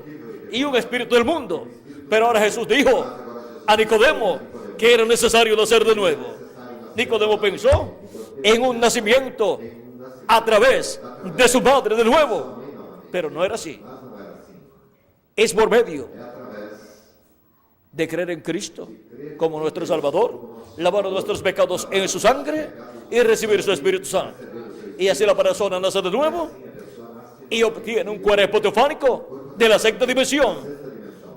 y un espíritu del mundo. Pero ahora Jesús dijo a Nicodemo que era necesario nacer de nuevo. Nicodemo pensó en un nacimiento a través de su madre de nuevo, pero no era así. Mas não era assim. Es por medio É através de creer en Cristo como nuestro Salvador, lavar nuestros pecados en su sangre y recibir su Espíritu Santo. Y así la persona nace de nuevo y obtiene un cuerpo teofánico de la sexta dimensión.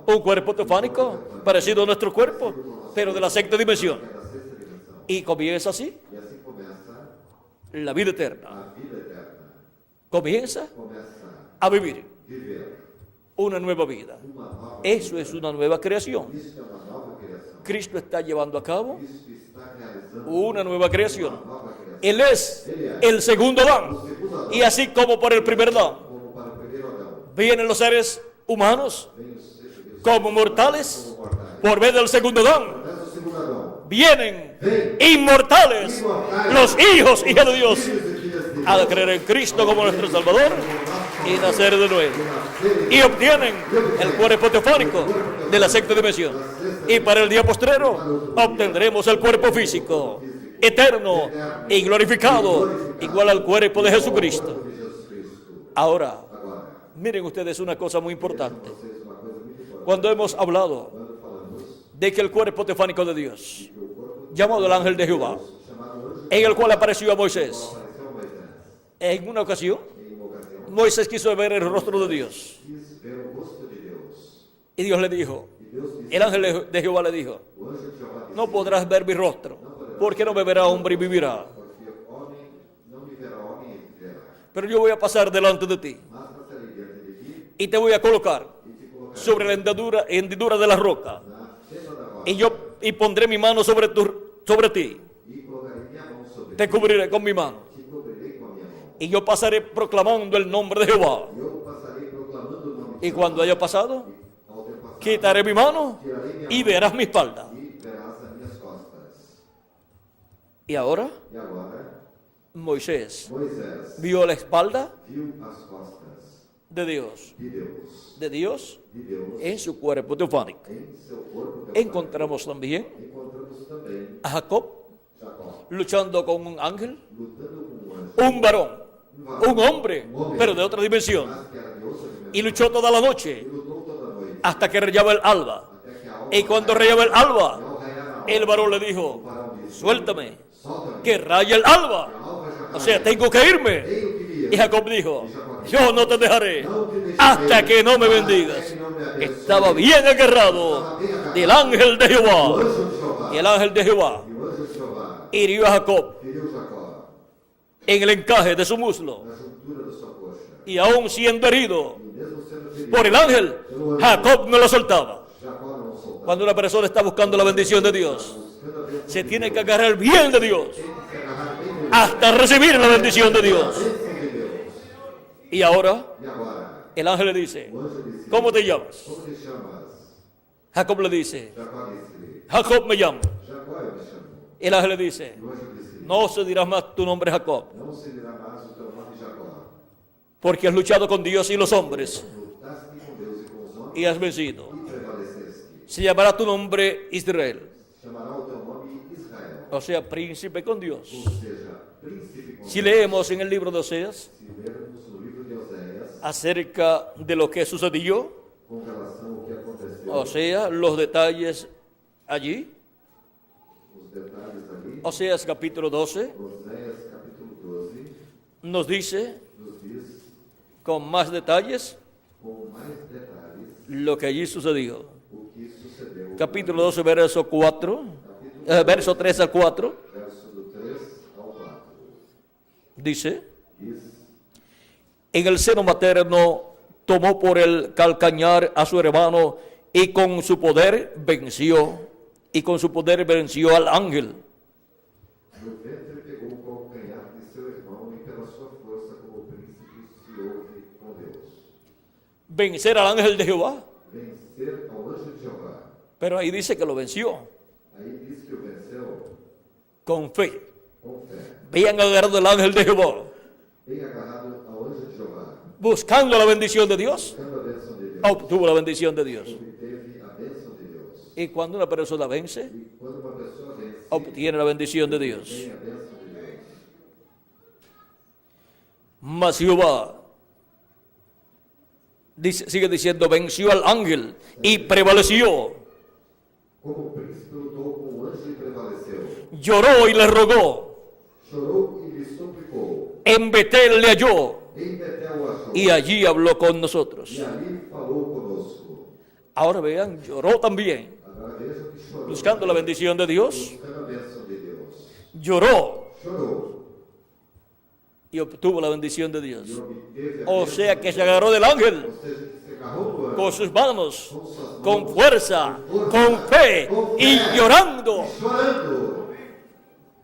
Un cuerpo teofánico parecido a nuestro cuerpo, pero de la sexta dimensión. Y comienza así e assim começa la vida eterna. a vida eterna. Comienza Começa a vivir a viver una nueva vida. uma nova. Eso es una nueva creación. Isso é uma nova criação. Cristo está llevando a cabo Cristo está realizando una nueva creación. nova criação. Él es el segundo Adán. Y así como por el primer Adán Como para o primeiro Adão, vienen los seres humanos vem os seres como mortales, como mortais. por medio del segundo Adán Mas o segundo Adão, vienen inmortales los hijos y hijos de Dios filhos e filhas de Deus, al creer en Cristo como nuestro Salvador y nacer de nuevo. Y obtienen el cuerpo teofánico de la sexta dimensión. Y para el día postrero obtendremos el cuerpo físico, eterno y glorificado, igual al cuerpo de Jesucristo. de Jesus Cristo. Ahora, Agora, miren ustedes una cosa muy importante. vocês, uma coisa muito importante. Cuando hemos hablado Quando falamos de que el cuerpo teofánico de Dios, que o corpo llamado el ángel de Jehová, chamado anjo en el cual apareció a Moisés, apareceu a Moisés, en una ocasión, em uma ocasião, Moisés quiso ver el rostro de Dios. quis ver o rosto de Deus. Y Dios le dijo, E Deus disse, el ángel de Jehová le dijo, o anjo de Jeová disse, no podrás ver mi rostro, porque no me verá hombre y vivirá. porque homem não me verá homem e viverá. Pero yo voy a pasar delante de ti Mas passarei diante de ti y te voy a colocar e te colocarei sobre la hendidura de la roca. na fenda da rocha Y pondré mi mano sobre ti, e colocarei minha mão sobre te ti, cubriré con mi mano. te cobrirei com a minha mão. Y yo pasaré proclamando el nombre de Jehová. E eu passarei proclamando o nome de Y cuando haya pasado, Ao ter passado, quitaré mi mano tirarei minha y mão verás mi espalda. e verás as minhas costas. Y ahora E agora, Moisés Moisés vio la espalda viu as costas de Dios de Deus en su cuerpo teofánico. em seu corpo. Encontramos también Encontramos também a Jacob Jacó luchando con un ángel, lutando com um anjo, un varón, un hombre, pero de otra dimensión. mas que era de outra dimensão. Y luchó toda la noche E lutou toda noite, hasta que rayaba el alba. até que a alma Y cuando rayaba el alba, ao raiar a el varón le o dijo, varão disse, suéltame, solta-me, que raya el alba. a alva já O sea, tengo que irme. tenho que ir. Y Jacob dijo, yo no te dejaré hasta que no me bendigas. Estaba bien agarrado del ángel de O Jehová. anjo de Jeová, Y el ángel de Jehová e o anjo de Jeová hirió a Jacob feriu Jacó en el encaje de su muslo. na juntura da sua coxa. Y aún siendo herido E mesmo sendo ferido, por el ángel, Jacob no lo soltaba. Jacó não o soltava. Cuando una persona está buscando la bendición de Dios, Buscando a bênção se tiene que agarrar bien de Dios tem que se agarrar bem nele, hasta recibir la bendición de a Dios. bênção de Deus. Y ahora E agora, el ángel le dice, o anjo disse, ¿cómo te llamas? como te chamas? Jacob le dice, Jacó disse, Jacob me llamo. Jacó eu me chamo. El ángel le dice, E o anjo disse, no se dirá más tu nombre Jacob, não se dirá mais o teu nome Jacó. porque has luchado con Dios y los hombres Lutaste com Deus e com os homens y has vencido. e prevaleceste. Se llamará tu nombre Israel, Chamará o teu nome Israel, o sea, príncipe con Dios. ou seja, príncipe com Si Deus. leemos en el libro de Oseas Se lermos no livro de Oséias, acerca de lo que sucedió, com relação ao que aconteceu, o sea, los detalles allí, os detalhes ali, Oseas capítulo 12, Oséias capítulo 12 nos dice nos diz con más detalles com mais detalhes lo que allí sucedió. o que sucedeu. Capítulo 12, verso 4, verso 3 al 4, Verso do 3 ao 4. dice, diz, en el seno materno tomó por el calcañar a su hermano y con su poder venció al ángel. no ventre pegou o calcanhar de seu irmão e pela sua força como príncipe se ouve com Deus. Vencer al ángel de Jehová. Vencer ao anjo de Jeová. Pero ahí dice que lo venció Aí diz que o venceu con fe. com fé, Bien agarrado el ángel de Jehová, bem agarrado ao anjo de Jeová, buscando la bendición de Dios, buscando a bênção de Deus, obtuvo la bendición de Dios. obteve a bênção de Deus. Y cuando una persona vence, E quando uma pessoa vence, obtiene la bendición de Dios. tem a bênção de Deus. Mas Jehová, sigue diciendo, venció al ángel y prevaleció. Como o príncipe lutou com o anjo e prevaleceu. Lloró y le rogó. Chorou e lhe suplicou. En Betel le halló Em Betel o achou. y allí habló con nosotros. E ali falou conosco. Ahora vean, lloró también, Agora veja que chorou. buscando la bendición de Dios. Buscando a bênção de Deus. Lloró Chorou. y obtuvo la bendición de Dios. E obteve a O bênção sea de que se Deus. agarró del ángel Ou seja, que se agarrou do anjo. con sus manos, Com suas mãos, con fuerza, com con fe com y fé, llorando. e chorando.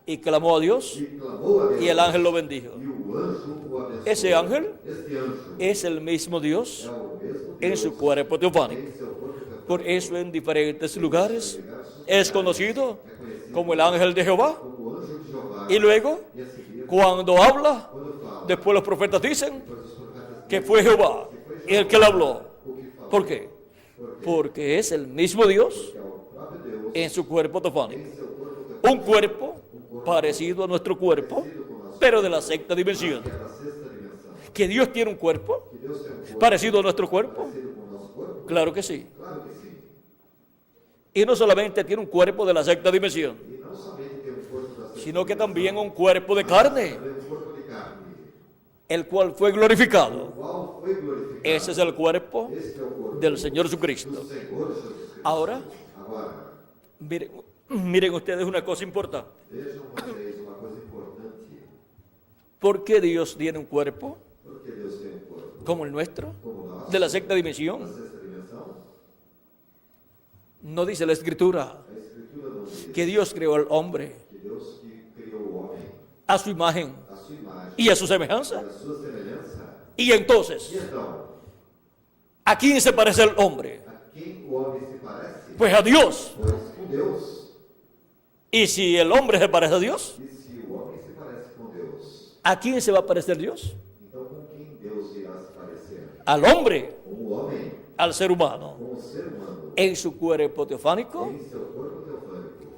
Y clamó a Dios E clamou a Deus. y el ángel lo bendijo. E o anjo o abençoou. Ese ángel Este anjo es el mismo Dios é o mesmo en Deus su cuerpo teofánico. em seu corpo teofánico. Por eso en diferentes lugares es conocido como el ángel de Jehová. Como o anjo de Jeová. Y luego, E a seguir, cuando habla, quando fala, después los profetas dicen depois os profetas que fue Jehová el que le habló. o que falou. ¿Por qué? Porque es el mismo Dios Que é o próprio Deus en su cuerpo teofánico. em seu corpo teofánico. Un cuerpo parecido a nuestro cuerpo, pero de la sexta dimensión. Que é da sexta dimensão. ¿Que Dios tiene un cuerpo Que Deus tem um corpo parecido a nuestro cuerpo? parecido com o nosso corpo? Claro que sí. Claro que sim. Y no solamente tiene un cuerpo de la sexta dimensión, E não somente tem um corpo da sexta sino que dimensão, también un cuerpo de carne, também um corpo de carne, el cual fue glorificado. o qual foi glorificado. Ese es el cuerpo Este é o corpo del Señor do Jesucristo. Senhor Jesus Cristo. Ahora, Agora, miren ustedes una cosa importante. vejam vocês uma coisa importante. ¿Por qué Dios tiene un cuerpo Porque Deus tem um corpo como el nuestro, como o nosso, de la sexta da dimensión? sexta dimensão. No dice la Escritura A Escritura não diz que Dios creó al hombre que Deus que criou o homem a su imagen a sua imagem y a su e semejanza. a sua semelhança. Y entonces, E então, ¿a quién se parece el hombre? a quem o homem se parece? Pues a Dios. Pois com Deus. Y si el hombre se parece a Dios, E se o homem se parece com Deus, ¿a quién se va a parecer Dios? então com quem Deus irá se parecer? Al hombre, Com o homem, al ser humano. com o ser humano, En su cuerpo teofánico, em seu corpo teofânico.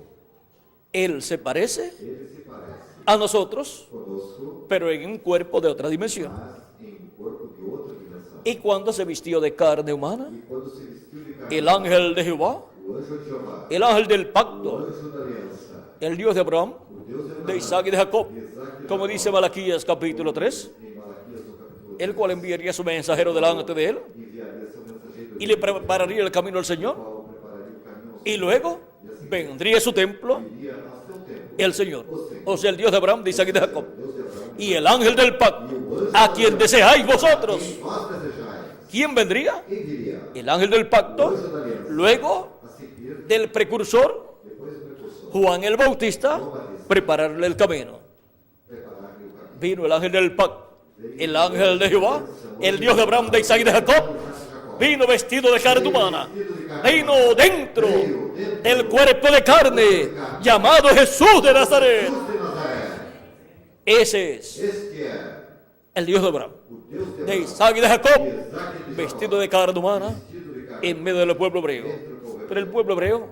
Él se parece Ele se parece a nosotros, conosco, pero en un cuerpo de otra dimensión. mas em um corpo de outra dimensão. Y cuando se vistió de carne humana, E quando se vestiu de carne, el ángel de Jehová, o anjo de Jeová, el ángel del o pacto, anjo da aliança, el Dios de Abraham, o Deus de de Abraão, Isaac y de Jacob, de Isaac e de como Jacó, dice Malaquías capítulo 3, em Malaquias no capítulo el cual enviaría su mensajero delante de él enviaria seu mensageiro y le prepararía el camino al Señor, qual prepararia o caminho ao y luego vendría a su templo iria a seu tempo. el Señor, o sea, el Dios de Abraham, de Isaac y de Jacob, Deus de Abraão, y el ángel del pacto, a quien deseáis vosotros. quem vós desejáis, ¿Quién vendría? quem viria? El ángel del pacto, luego A seguir, del precursor, depois do precursor, Juan el Bautista, prepararle el camino. preparar-lhe o caminho. Vino el ángel del pacto, el ángel de Jehová, el Dios de Abraham, de Isaac y de Jacob, vino vestido de carne humana, vino dentro del cuerpo de carne, llamado Jesús de Nazaret. Deus de Nazaré, Ese es este é el Dios de Abraham, o Deus de de Abraão, Isaac y de Jacob, de Isaac e de vestido de carne humana, vestido de carne, en medio del pueblo hebreo. Pero el pueblo hebreo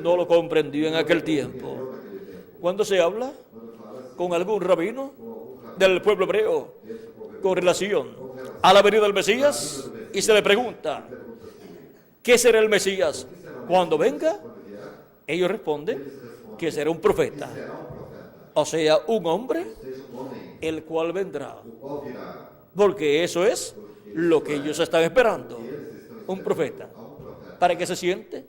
no lo comprendió en aquel tiempo. naquele tempo. Cuando se habla Quando fala con algún rabino com algum rabino del pueblo hebreo desse povo con relación a la venida del Mesías y se le pregunta, ¿qué será el Mesías cuando venga? Ellos responden que será un profeta, será um profeta, o sea, un hombre seja um homem, el cual vendrá, o qual virá porque eso es lo que ellos están esperando, un profeta, a um profeta, para que se siente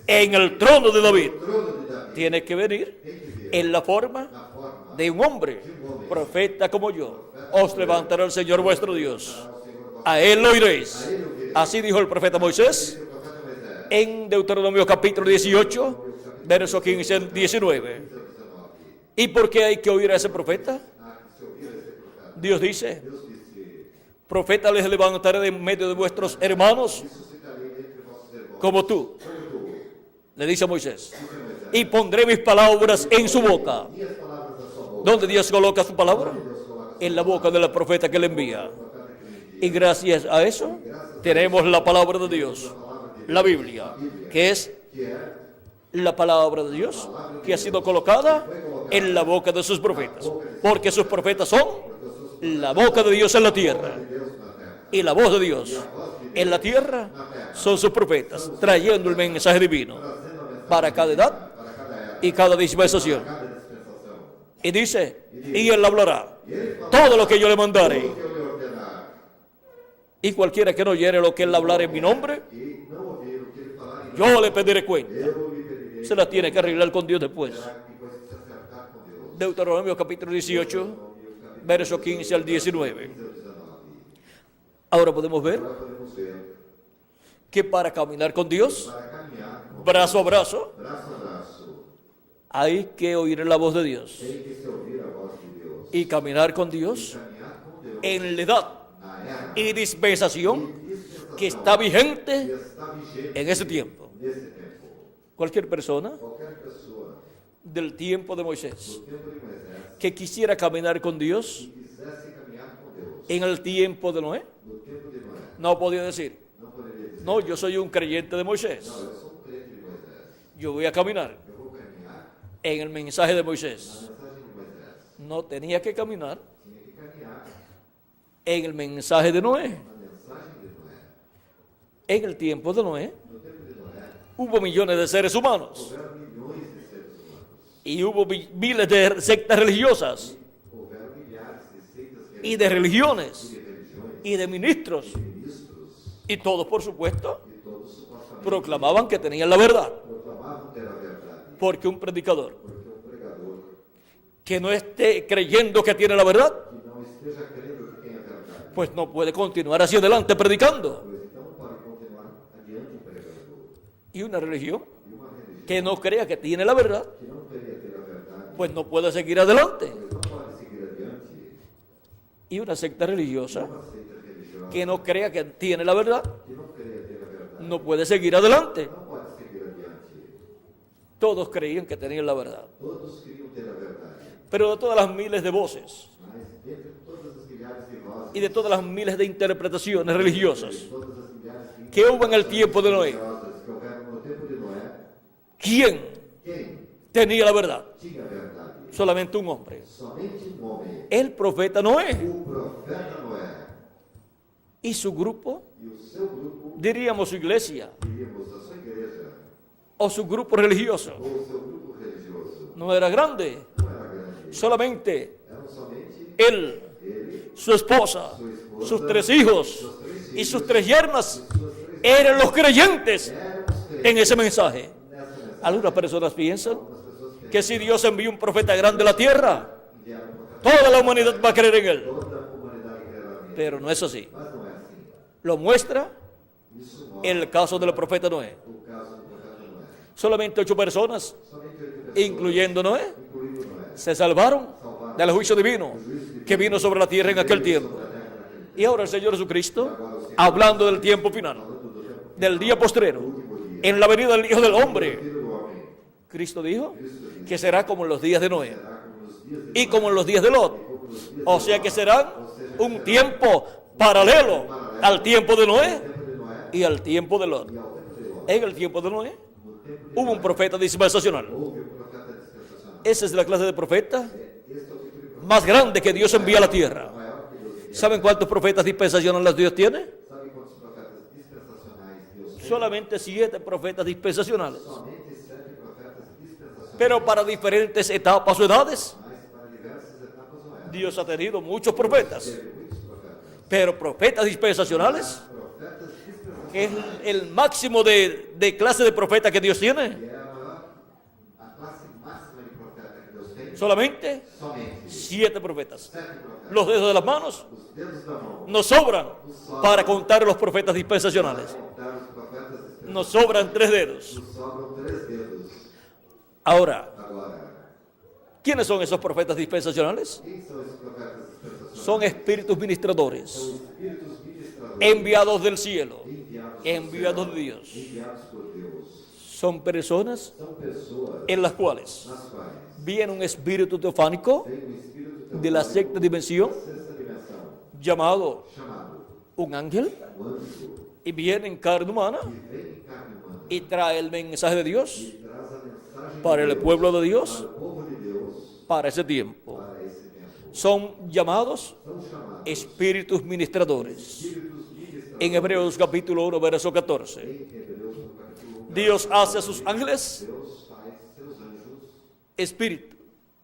en el trono de David. trono de Davi, Tiene que venir tem que vir en la forma na forma de un hombre, de um homem, profeta como yo, os levantará el Señor vuestro Dios. A él lo oiréis. Así dijo el profeta Moisés en Deuteronomio capítulo 18, verso 15 al 19. ¿Y por qué hay que oír a ese profeta? Dios dice, profeta les levantaré de en medio de vuestros hermanos como tú. Le dice a Moisés, y pondré mis palabras en su boca. ¿Dónde Dios coloca su palabra? En la boca del profeta que le envía. Y gracias a eso tenemos la palabra de Dios, la Biblia, que es la palabra de Dios que ha sido colocada en la boca de sus profetas, porque sus profetas son la boca de Dios en la tierra y la voz de Dios en la tierra son sus profetas, trayendo el mensaje divino para cada edad y cada dispensación. Y dice, y él hablará todo lo que yo le mandare, y cualquiera que no oyere lo que él hablará en mi nombre, yo le pediré cuenta. Se la tiene que arreglar con Dios después. Deuteronomio capítulo 18, verso 15 al 19. Ahora podemos ver que para caminar con Dios, brazo a brazo, hay que oír la voz de Dios. Y caminar con Dios en la edad y dispensación que está vigente en ese tiempo. Cualquier persona del tiempo de Moisés que quisiera caminar con Dios en el tiempo de Noé, no podía decir, no, yo soy un creyente de Moisés, yo voy a caminar en el mensaje de Moisés. No, tenía que caminar en el mensaje de Noé. En el tiempo de Noé hubo millones de seres humanos y hubo miles de sectas religiosas y de religiones y de ministros, y todos, por supuesto, proclamaban que tenían la verdad, porque un predicador que no esté creyendo que tiene la verdad, pues no puede continuar hacia adelante predicando. Y una religión que no crea que tiene la verdad, pues no puede seguir adelante. Y una secta religiosa que no crea que tiene la verdad, no puede seguir adelante. Todos creían que tenían la verdad. Pero de todas las miles de voces y de todas las miles de interpretaciones religiosas que hubo en el tiempo de Noé, ¿quién tenía la verdad? Solamente un hombre. El profeta Noé. Y su grupo, diríamos su iglesia, o su grupo religioso, no era grande. Solamente él, su esposa, sus 3 hijos y sus 3 yernas eran los creyentes en ese mensaje. Algunas personas piensan que si Dios envía un profeta grande a la tierra, toda la humanidad va a creer en él. Pero no es así. Lo muestra el caso del profeta Noé. Solamente 8 personas, incluyendo Noé, se salvaron del juicio divino que vino sobre la tierra en aquel tiempo. Y ahora el Señor Jesucristo, hablando del tiempo final, del día postrero, en la venida del Hijo del Hombre, Cristo dijo que será como en los días de Noé y como en los días de Lot. O sea que será un tiempo paralelo al tiempo de Noé y al tiempo de Lot. En el tiempo de Noé hubo un profeta dispensacional. Esa es la clase de profeta más grande que Dios envía a la tierra. ¿Saben cuántos profetas dispensacionales Dios tiene? Solamente 7 profetas dispensacionales. Pero para diferentes etapas o edades, Dios ha tenido muchos profetas. Pero profetas dispensacionales, que es el máximo de clase de profeta que Dios tiene, Solamente somente 7 profetas. 7 profetas. Los dedos de las manos Os dedos da mão nos sobran para contar los profetas dispensacionales. contar os profetas espirituais. Nos sobran 3 dedos. Nos sobram 3 dedos. Ahora, Agora, ¿quiénes son esos profetas dispensacionales? quem são esses profetas dispensacionais? Son espíritus ministradores, São espíritos ministradores enviados del cielo, enviados do enviados céu, de Dios. enviados por Deus. Son personas São pessoas en las cuales nas quais viene un espíritu teofánico tem um espírito de la sexta dimensión da sexta dimensão, llamado chamado un ángel o anjo, y viene en carne humana que vem em carne humana y trae el mensaje de Dios e traz a mensagem para de el Deus, pueblo de Dios para o povo de Deus, para ese tiempo. para esse tempo. Son llamados São chamados espíritus ministradores. espíritos ministradores. En Hebreos capítulo 1, verso 14. Em Hebreus, no capítulo 1, Dios hace a sus ángeles Deus faz seus anjos espíritu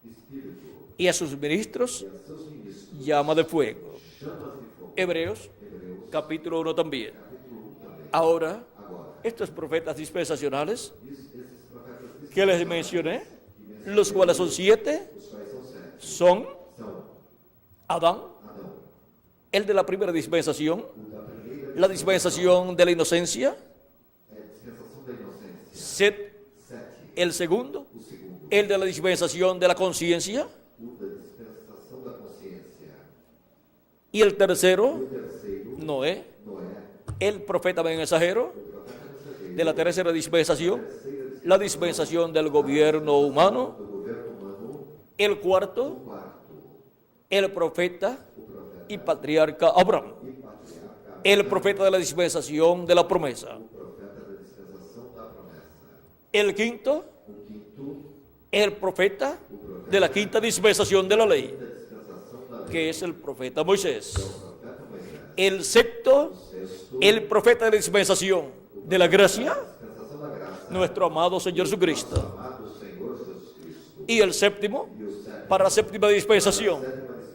espírito y a sus ministros e a seus ministros llama de fuego. chamas de fogo. Hebreos Hebreus, capítulo 1 también. capítulo 1 também. Ahora, Agora, estos profetas dispensacionales esses profetas que les mencioné, los cuales son 7, os quais são 7, son são Adán, Adão, el de la primera dispensación, o da primeira la dispensación de la inocencia, dispensação da inocência, Set, 7, el segundo, o segundo, el de la dispensación de la conciencia, o da dispensação da consciência, y el o tercero, terceiro, Noé, Noé, el profeta mensajero o profeta mensageiro, de la tercera dispensación, terceira la dispensación del gobierno humano, do governo humano, el cuarto, quarto, el profeta o profeta y patriarca Abraham, e patriarca, el profeta de la dispensación de la promesa, o profeta da dispensação da promessa, el quinto, o quinto, el profeta de la quinta dispensación de la ley, da dispensação da lei, que es el profeta Moisés, o profeta Moisés, el sexto, sexto, el profeta de la dispensación de la gracia, dispensação da graça, nuestro amado Señor Jesucristo, amado Senhor Jesus Cristo, y el séptimo, e o sétimo, para la séptima dispensación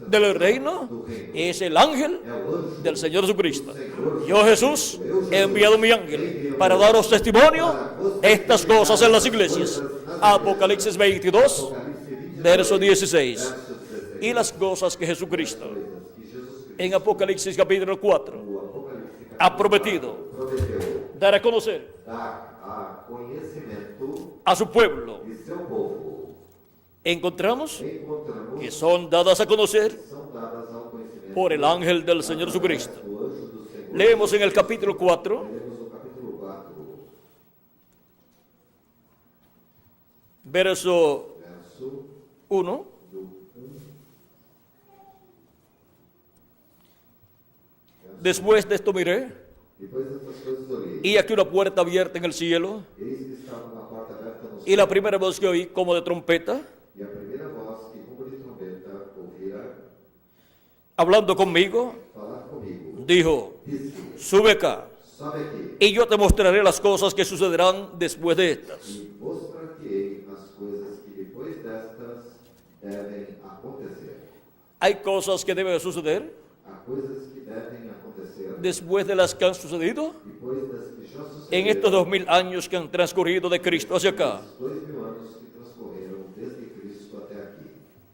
del reino, es el ángel é o anjo del Señor Jesucristo. Senhor, Yo, Jesús, he enviado mi ángel para daros testimonio de estas cosas en las iglesias. Apocalipsis 22, verso 16. Y las cosas que Jesucristo, en Apocalipsis capítulo 4, o Apocalipse ha prometido prometeu dar a conocer dar a conhecimento a su pueblo. de seu povo. Encontramos Encontramos que son dadas a conocer são dadas ao conhecimento por el ángel del Señor Jesucristo. do anjo do Senhor. Leemos en el capítulo 4, Lemos o capítulo 4, verso verso 1. do 1. Después de esto miré, Depois dessas coisas olhei, y aquí una puerta abierta en el cielo, eis que estava uma porta aberta no y la céu, primera voz que oí como de trompeta, e a primeira voz que como de trombeta ouvira hablando conmigo, falar comigo, dijo, disse: sube acá, sobe aqui, y yo te mostraré las cosas que sucederán después de estas. e mostrar-te-ei as coisas que depois destas devem acontecer. Hay cosas que deben suceder Há coisas que devem acontecer después de las que han sucedido depois das que já en estos sucederam 2000 años que han transcurrido de Cristo hacia acá. nos 2000 anos que transcorreram desde Cristo até aqui.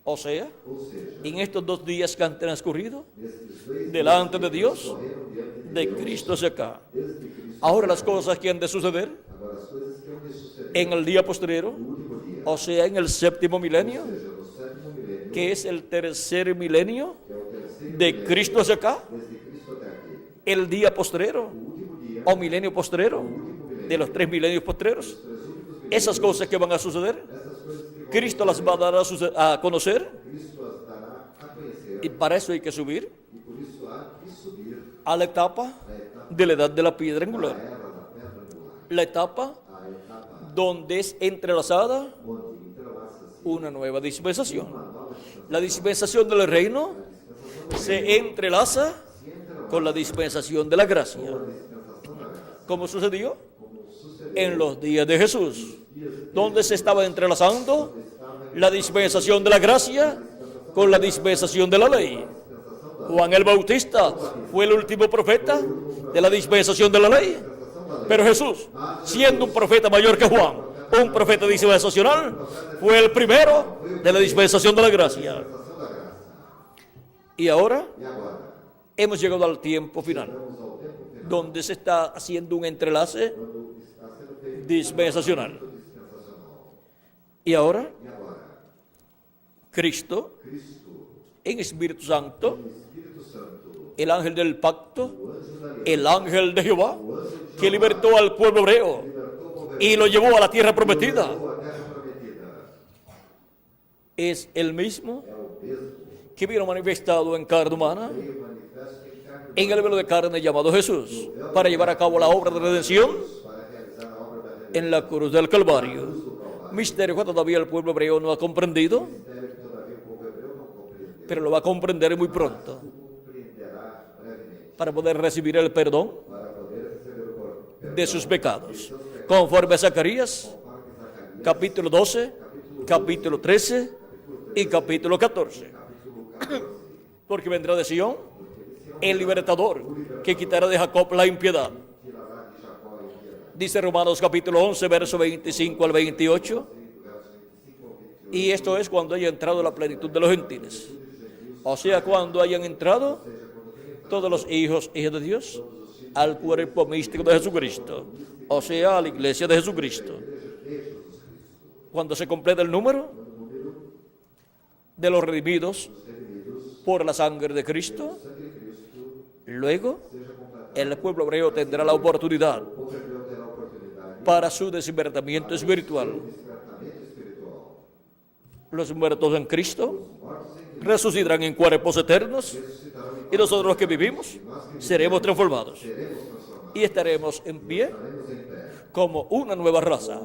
O sea, Ou seja, en estos 2 días que han transcurrido nestes 2 delante dias de que Dios, transcorreram diante de Deus, Cristo hacia acá. desde Cristo Ahora las até aqui. cosas que han de suceder Agora as coisas que hão de suceder en el día postrero, no último dia, o sea, en el séptimo milenio, ou seja, no sétimo milênio, que es el tercer milenio que é o terceiro de milênio, Cristo hacia acá, desde Cristo até aqui. el día postrero O último dia, o milenio postrero, de los 3 milenios postreros. os 3 últimos milênios, Esas cosas que van a suceder, essas coisas que vão Cristo las va a dar a conocer, Cristo as dará a conhecer, y para eso hay que subir e por isso há que subir a la etapa a etapa de la edad de la piedra da angular, era da pedra angular, la etapa a etapa donde es entrelazada onde entrelaça-se una nueva dispensación. uma nova dispensação. La dispensación del reino A dispensação do se entrelaza se entrelaça con la dispensación de la gracia, com a dispensação da graça, como sucedió como sucedeu en los días de Jesús, nos dias de donde se estaba entrelazando estava la dispensación de la gracia con la dispensación de la ley. Juan el Bautista fue el último profeta de la dispensación de la ley, pero Jesús, siendo un profeta mayor que Juan, un profeta dispensacional, fue el primero de la dispensación de la gracia. dispensação da graça. Y ahora E agora? hemos llegado al tiempo final, Chegamos ao tempo final, donde se está haciendo un entrelace quando está sendo feito dispensacional. dispensacional. Y ahora E agora? Cristo, Cristo, en Espíritu Santo, o Espírito Santo, el ángel del pacto, o anjo da aliança, el ángel de Jehová, o anjo de que libertó al pueblo hebreo libertou o povo y lo llevó a la tierra prometida, levou à terra prometida. es el mismo É o mesmo que vino manifestado en carne humana, veio manifesto em carne en el velo de carne llamado Jesús, para llevar a cabo la obra de redención para realizar a obra da redenção. en la cruz del Calvario. Misterio que todavía el pueblo hebreo no ha comprendido, Mistério que todavía o povo hebreu não compreendeu. pero lo va a comprender muy pronto, Compreenderá brevemente para poder recibir el perdón para poder receber o perdão de sus pecados. Conforme a Zacarías, capítulo 12, capítulo 13 y capítulo 14. Porque vendrá de Sion el libertador que quitará de Jacob la impiedad. tirará de Jacó a impiedade. Dice Romanos capítulo 11, verso 25 al 28. Y esto es cuando haya entrado la plenitud de los gentiles. O sea, cuando hayan entrado todos los hijos y hijas de Dios al cuerpo místico de Jesucristo. O sea, a la iglesia de Jesucristo. Cuando se completa el número de los redimidos por la sangre de Cristo, luego el pueblo hebreo tendrá la oportunidad O povo hebreu terá a oportunidade para su despertamiento espiritual. de despertamento espiritual. Los muertos en Cristo Mortos em Cristo resucitarán en cuerpos eternos ressuscitarão em y nosotros los que vivimos seremos transformados seremos transformados. y estaremos en pie Estaremos em pé como una nueva raza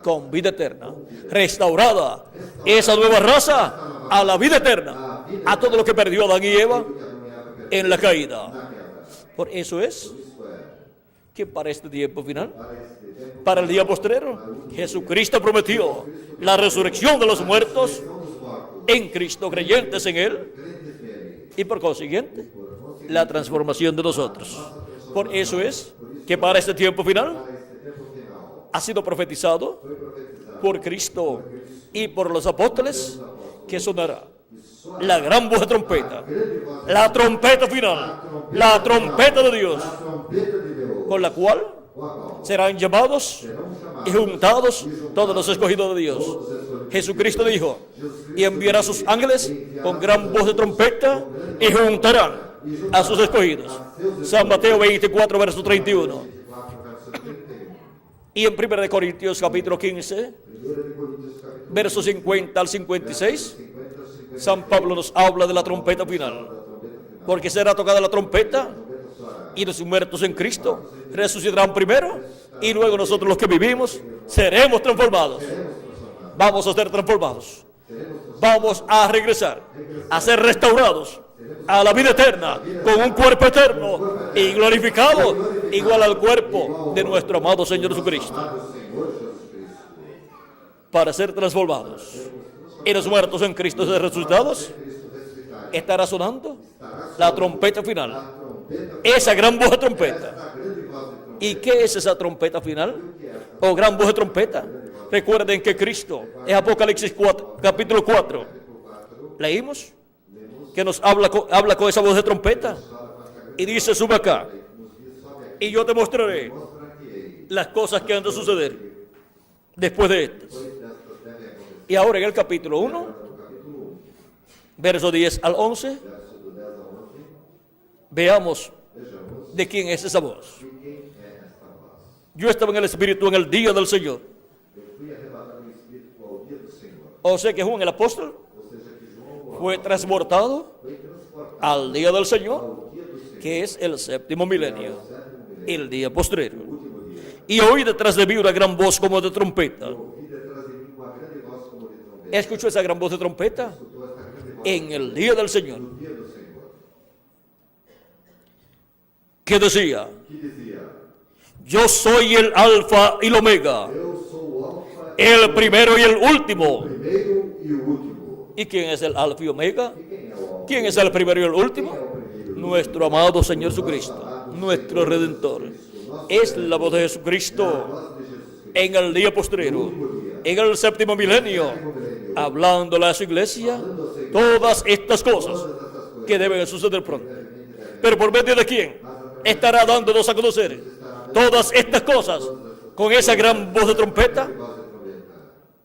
con vida eterna, restaurada esa nueva raza a la vida eterna, a todo lo que perdió Adán y Eva que Adão e Eva perderam en la caída. na queda. Por eso es Isto é, que para este tiempo final, para este tempo, para el día postrero, Jesucristo prometió la resurrección de los muertos não dos mortos, en Cristo, creyentes en Él, crentes nele, y por consiguiente la transformación de nosotros. Por eso es que para este tiempo final para este tempo final, ha sido profetizado foi profetizado por Cristo y por los apóstoles que sonará la gran voz de trompeta, la trompeta final, la trompeta de Dios, a trompeta de Deus, con la cual com a qual serán llamados serão chamados y juntados todos los escogidos de Dios. Jesucristo dijo, y enviará a sus ángeles con gran voz de trompeta y juntarán a sus escogidos. San Mateo 24, verso 31. 24, verso 31. Y en 1 Corintios capítulo 15, 1 de Coríntios capítulo versos 50 al 56, 50, 50, San Pablo nos habla de la trompeta final. Porque será tocada la trompeta y los muertos en Cristo resucitarán primero y luego nosotros los que vivimos seremos transformados. Vamos a ser transformados. Vamos a regresar, a ser restaurados a la vida eterna con un cuerpo eterno y glorificado igual al cuerpo de nuestro amado Señor Jesucristo. amado Senhor Jesus Cristo, Para ser transformados y los muertos en Cristo ser resucitados, Cristo ressuscitará. estará sonando la trompeta final, Trompeta, esa gran voz de trompeta. esta grande voz de trompeta. ¿Y qué es esa trompeta final? O gran voz de trompeta. Recuerden que Cristo, en Apocalipsis 4, capítulo 4, leímos que nos habla con esa voz de trompeta y dice, sube acá y yo te mostraré las cosas que han de suceder después de estas. Y ahora en el capítulo 1, verso 10 al 11, veamos de quién es esa voz. Yo estaba en el Espíritu en el día del Señor. Fui arrebatado no Espírito ao dia do Senhor. O sea que Juan el apóstol Ou seja, que João fue transportado foi transportado al día del Señor, ao dia do Senhor, que es el séptimo milenio, sétimo milênio, el día postrero. último dia. Y oí detrás de mí una gran voz como de trompeta. Ouvi detrás de mim uma grande voz como de trombeta. ¿Escuchó esa gran voz de trompeta? Escutou esta grande voz En el día del Señor, no dia do Senhor, que decía, que dizia: yo soy el alfa y el omega, Eu sou o Alfa, el primero y el último. o primeiro e o último. ¿Y quién es el alfa y omega? E quem é o Alfa? ¿Quién es el primero y el último? Quem é o primeiro? Nuestro amado Señor Jesucristo, nuestro Redentor. Es la voz de A Jesucristo voz de Jesus Cristo. en el día postrero, en el séptimo milenio, hablándole a su iglesia todas estas cosas que deben suceder pronto. Pero ¿por medio de quién? Estará dándonos a conocer todas estas cosas con esa gran voz de trompeta.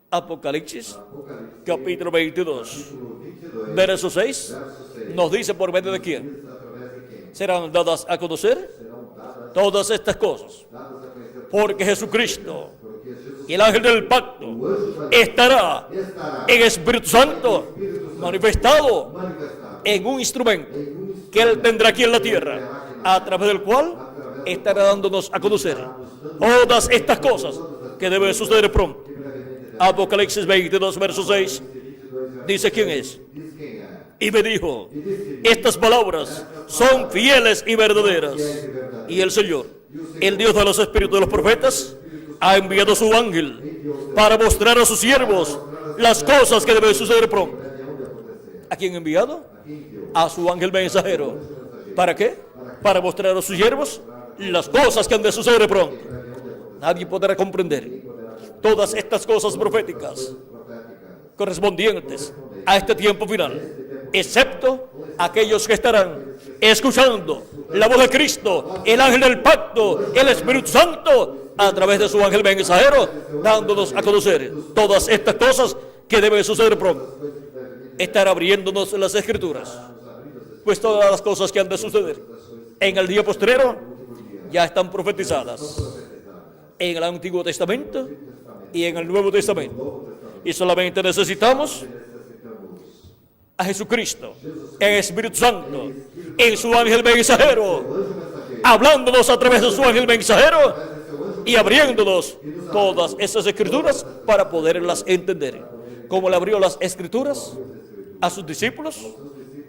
Apocalipsis, capítulo 22, verso 6, nos dice por medio de quién serán dadas a conocer todas estas cosas. Porque Jesucristo y el ángel del pacto estará en Espíritu Santo manifestado en un instrumento que Él tendrá aquí en la tierra, a través del cual estará dándonos a conocer todas estas cosas que deben suceder pronto. Apocalipsis 22, verso 6, dice quién es. Y me dijo, estas palabras son fieles y verdaderas. Y el Señor, el Dios de los espíritus de los profetas, ha enviado su ángel para mostrar a sus siervos las cosas que deben suceder pronto. ¿A quién ha enviado? A su ángel mensajero. ¿Para qué? Para mostrar a sus siervos las cosas que han de suceder pronto. Nadie podrá comprender todas estas cosas proféticas correspondientes a este tiempo final, excepto aquellos que estarán escuchando la voz de Cristo, el ángel del pacto, el Espíritu Santo, a través de su ángel mensajero, dándonos a conocer todas estas cosas que deben suceder pronto. Estar abriéndonos las Escrituras, pues todas las cosas que han de suceder en el día postrero ya están profetizadas en el Antiguo Testamento y en el Nuevo Testamento. Y solamente necesitamos a Jesucristo, en Espíritu Santo, en su ángel mensajero, hablándonos a través de su ángel mensajero y abriéndonos todas esas escrituras para poderlas entender. Como le abrió las escrituras a sus discípulos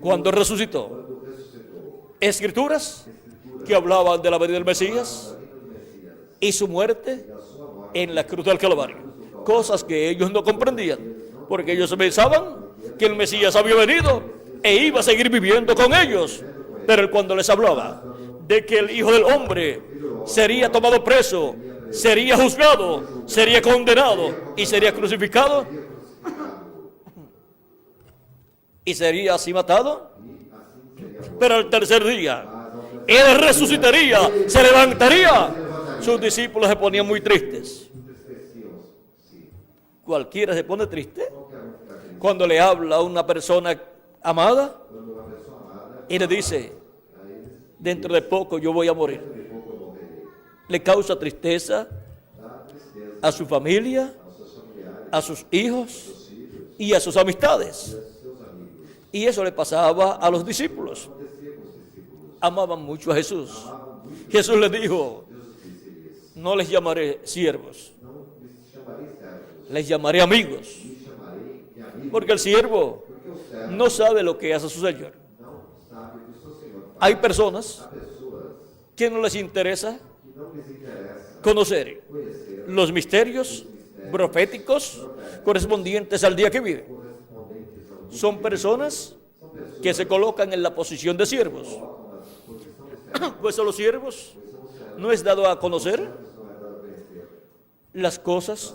cuando resucitó. Escrituras que hablaban de la venida del Mesías y su muerte en la cruz del Calvario. Cosas que ellos no comprendían, porque ellos pensaban que el Mesías había venido e iba a seguir viviendo con ellos. Pero cuando les hablaba de que el Hijo del Hombre sería tomado preso, sería juzgado, sería condenado y sería crucificado y sería así matado, pero al tercer día Él resucitaría, se levantaría. Sus discípulos se ponían muy tristes. Cualquiera se pone triste cuando le habla a una persona amada y le dice, dentro de poco yo voy a morir. Le causa tristeza a su familia, a sus hijos y a sus amistades. Y eso le pasaba a los discípulos. Amaban mucho a Jesús. Jesús les dijo, no les llamaré siervos, les llamaré amigos. Porque el siervo no sabe lo que hace su Señor. Hay personas que no les interesa conocer los misterios proféticos correspondientes al día que viven. Son personas que se colocan en la posición de siervos. Pues a los siervos no es dado a conocer las cosas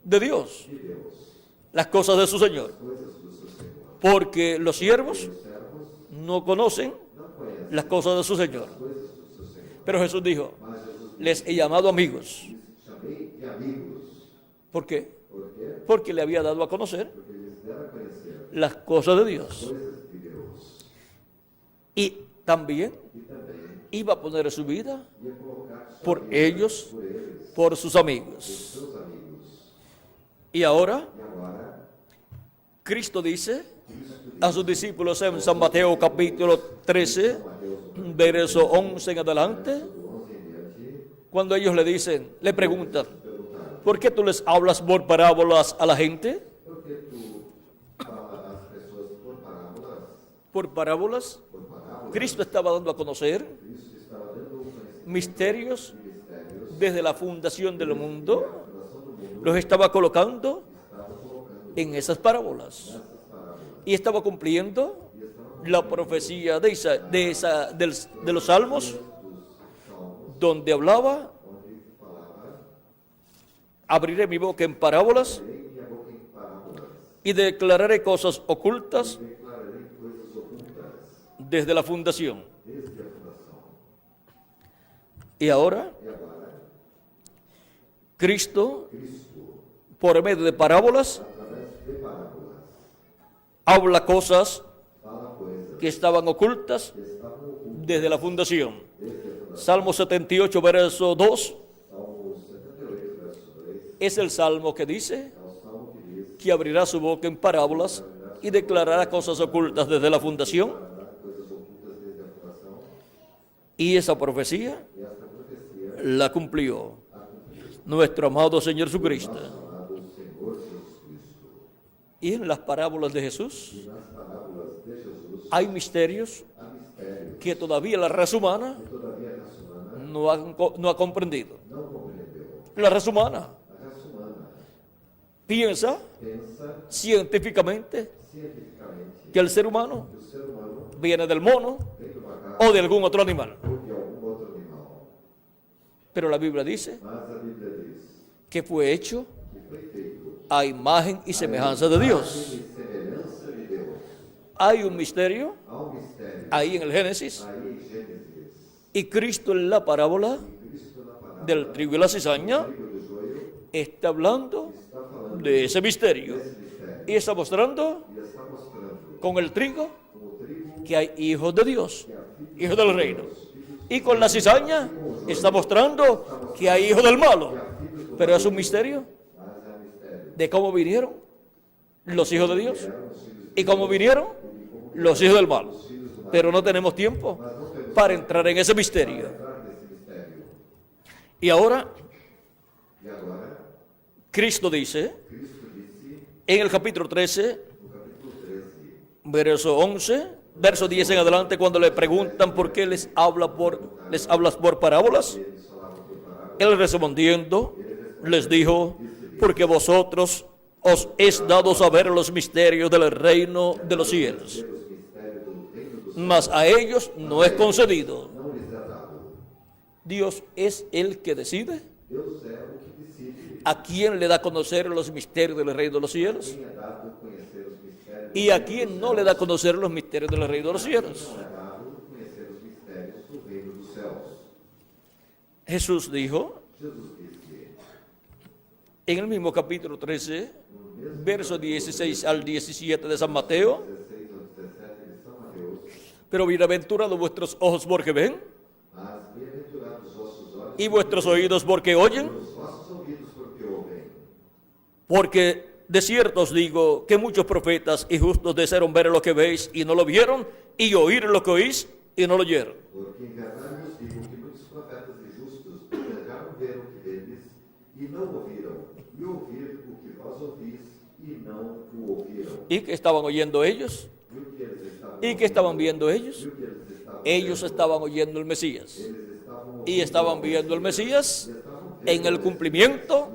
de Dios, las cosas de su Señor, porque los siervos no conocen las cosas de su Señor. Pero Jesús dijo, les he llamado amigos. ¿Por qué? Porque le había dado a conocer las cosas de Dios. Y también iba a poner su vida por ellos, por sus amigos. Y ahora, Cristo dice a sus discípulos en San Mateo capítulo 13, verso 11 en adelante, cuando ellos le dicen, le preguntan, ¿por qué tú les hablas por parábolas a la gente? Por parábolas. Cristo estaba dando a conocer misterios desde la fundación del mundo. Los estaba colocando en esas parábolas. Y estaba cumpliendo la profecía de los Salmos, donde hablaba abriré mi boca en parábolas abrirei minha boca em parábolas, y declararé cosas ocultas declararei coisas ocultas desde la fundación. desde a fundação. Y ahora, E agora, Cristo, Cristo, por medio de parábolas, através de parábolas, habla cosas fala coisas que estaban ocultas que estavam ocultas desde la fundación. desde a fundação. Salmo 78, verso 2, Salmo 78, verso 2, es el salmo que dice é o salmo que diz: que abrirá su boca en parábolas y declarará cosas ocultas desde la fundación. falará coisas ocultas desde a fundação. Y esa profecía E esta profecia la cumplió a cumpriu. nuestro amado Señor Jesucristo. Amado Senhor Jesus Cristo. Y en las parábolas de Jesús E nas parábolas de Jesus hay misterios há mistérios que todavía la raza humana que todavía a raça humana no ha comprendido. não compreendeu. La raza humana A raça humana piensa pensa científicamente cientificamente que el ser humano que o ser humano viene del mono vem do macaco o de algún otro animal. ou de algum outro animal. Pero la Biblia dice Mas a Bíblia diz que fue hecho que foi feito a imagen y semejanza de Dios. imagem e semelhança de Deus. Hay un misterio Há um mistério ahí en el Génesis aí em Gênesis. y Cristo en la parábola E Cristo na parábola del trigo y la cizaña trigo do joio está hablando está falando de ese misterio desse mistério y está mostrando e está mostrando con el trigo como o trigo que hay hijos de Dios, hijos del reino. Y con la cizaña está mostrando que hay hijos del malo. Pero es un misterio mas é um mistério. de cómo vinieron los hijos de Dios y cómo vinieron los hijos del mal. Pero no tenemos tiempo para entrar en ese misterio. Entrar nesse mistério. Y ahora E agora, Cristo dice Cristo disse en el capítulo 13, no capítulo 13, verso 11, verso 10 en adelante, cuando le preguntan por qué les hablas por parábolas, eles falavam por parábola, él respondiendo les dijo, porque vosotros os es dado saber los misterios del reino de los cielos, os mistérios do reino dos mas a ellos no es concedido. não lhes é dado. Dios es el que decide Deus é o que decide. a quién le da a conocer los misterios del reino de los cielos Quem é dado conhecer os mistérios y a quién no le da a conocer los misterios del reino de los cielos. não é dado conhecer os mistérios do reino dos céus. Jesús dijo Jesus disse, en el mismo capítulo 13, verso 16 al 17 de San Mateo, 16 ao 17 de São Mateus, pero bienaventurados vuestros ojos porque ven mas bem-aventurados os vossos olhos y vuestros oídos porque oyen, os vossos ouvidos porque ouvem. porque de cierto os digo que muchos profetas y justos desearon ver lo que veis y no lo vieron, y oír lo que oís y no lo oyeron. Porque em verdade vos digo que muitos profetas e justos desejaram ver o que vedes e não ouviram, e ouvir o que vós ouvis e não o ouviram. ¿Y qué estaban oyendo ellos? E o que eles estavam ¿Y qué estaban viendo ellos? e o que eles estavam Ellos estaban oyendo el Mesías eles estavam y estaban viendo el Mesías en el cumplimiento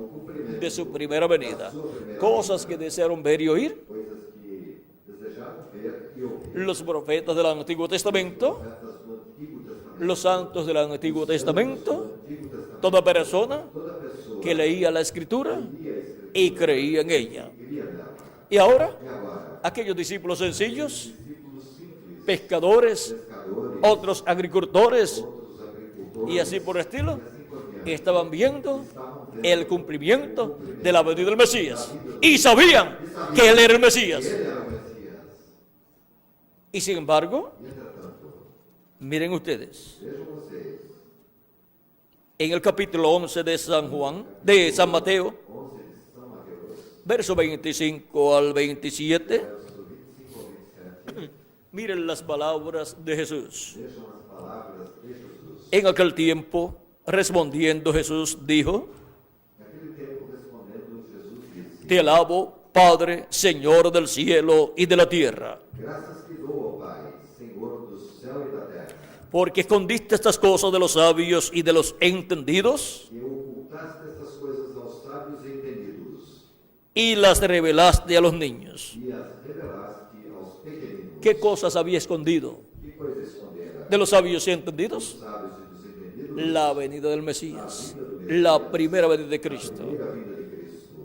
de su primera venida. Cosas que desearon ver y oír coisas que desejaram ver e ouvir. los profetas del Antiguo Testamento, Profetas do Antigo Testamento, los santos del Antiguo Testamento, Antigo Testamento, toda persona toda pessoa que leía la Escritura lia a Escritura y creía en ella. cria nela. Y ahora, E agora, aquellos discípulos sencillos, discípulos simples, pescadores, pescadores, otros agricultores outros agricultores, y así por el estilo, assim por diante, estaban viendo estavam vendo el cumplimiento de la venida del Mesías y sabían que él era el Mesías. ele era o Messias. Y sin embargo, E entretanto, miren ustedes, vejam vocês, en el capítulo 11 de San Mateo, 11 de São Mateus, verso 25 al 27, versos 25 ao 27, miren las palabras de Jesús. vejam as palavras de Jesus. En aquel tiempo, respondiendo Jesús, dijo, Naquele tempo, respondendo, Jesus disse, te alabo, Padre, Señor del cielo y de la tierra, graças te dou, ó Pai, Senhor do céu e da terra, porque escondiste estas cosas de los sabios y de los entendidos que ocultaste estas coisas aos sábios e entendidos, y las revelaste a los niños. e as revelaste aos pequeninos. ¿Qué cosas había escondido Que coisa escondera de los sabios y entendidos? dos sábios e dos entendidos? La venida del Mesías, la primera venida de Cristo. Primeira vinda de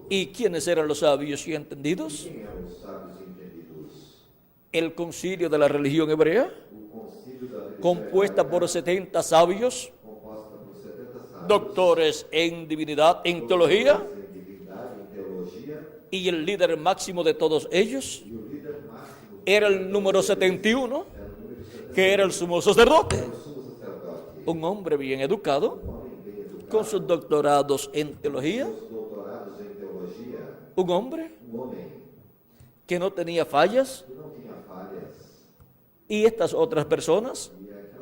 ¿Y quiénes eran los sabios y entendidos? Quem eram os sábios e entendidos? El concilio de la religión hebrea, O concílio da religião compuesta por 70 sabios, composta por 70 sábios, doctores en divinidad, en teología, em divindade, em teologia, y el líder máximo de todos ellos e o líder máximo era el número 71, era o número 70, que era el sumo sacerdote, o sumo sacerdote, un hombre bien educado, homem bem educado, con sus doctorados en teología, os doutorados em teologia, un hombre homem que no tenía fallas, que não tinha falhas, y estas otras personas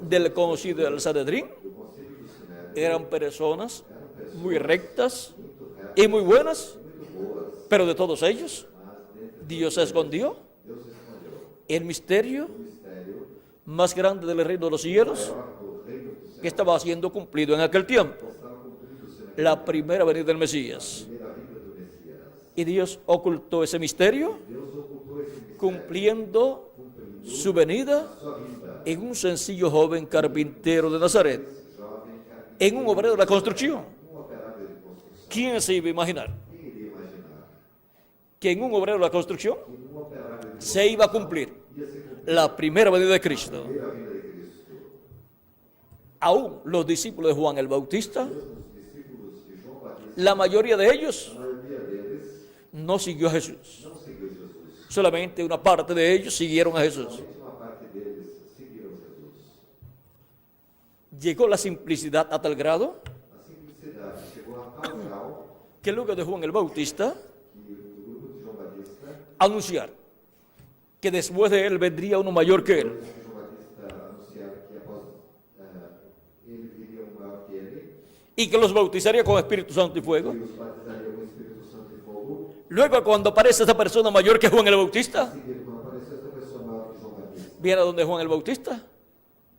del concilio del Sanedrín do concílio do Sinédrio eran personas eram pessoas muy rectas muito retas, y muy buenas, muito boas, pero de todos ellos mas dentre Dios escondió Deus escondeu el misterio o mistério más grande del reino de los cielos maior do reino do céu, que estaba siendo cumplido en aquel tiempo, que estava cumprindo-se na la primera venida del Mesías. primeira vinda do Messias. Y Dios ocultó ese misterio Deus ocultou esse mistério, cumpliendo cumprindo su venida a sua vinda. en un sencillo joven carpintero de Nazaret, Esse jovem carpinteiro, en un obrero de la construcción. operário de construção. ¿Quién se iba a imaginar Quem iria imaginar que en un obrero de la construcción que operário de se iba a cumplir ia se cumprir la primera venida de Cristo? a primeira vinda de Cristo? Aún los discípulos de Juan el Bautista, Mesmo os discípulos de João Batista, la mayoría de ellos a maioria deles no siguió a Jesús. não seguiu Jesus. Solamente una parte de ellos siguieron a Jesús. Somente uma parte deles seguiram Jesus. Llegó la simplicidad a tal grado A simplicidade chegou a tal grau que luego de Juan el Bautista que o grupo de João Batista, anunciar que después de él vendría uno mayor que él. depois que João Batista anunciava que após ele viria um maior que ele, Y que los bautizaría con Espíritu Santo y fuego. e os batizaria com o Espírito Santo e fogo. Luego, cuando aparece esa persona mayor que Juan el Bautista, Seguido, quando apareceu essa pessoa maior que João Batista, viene a donde Juan el Bautista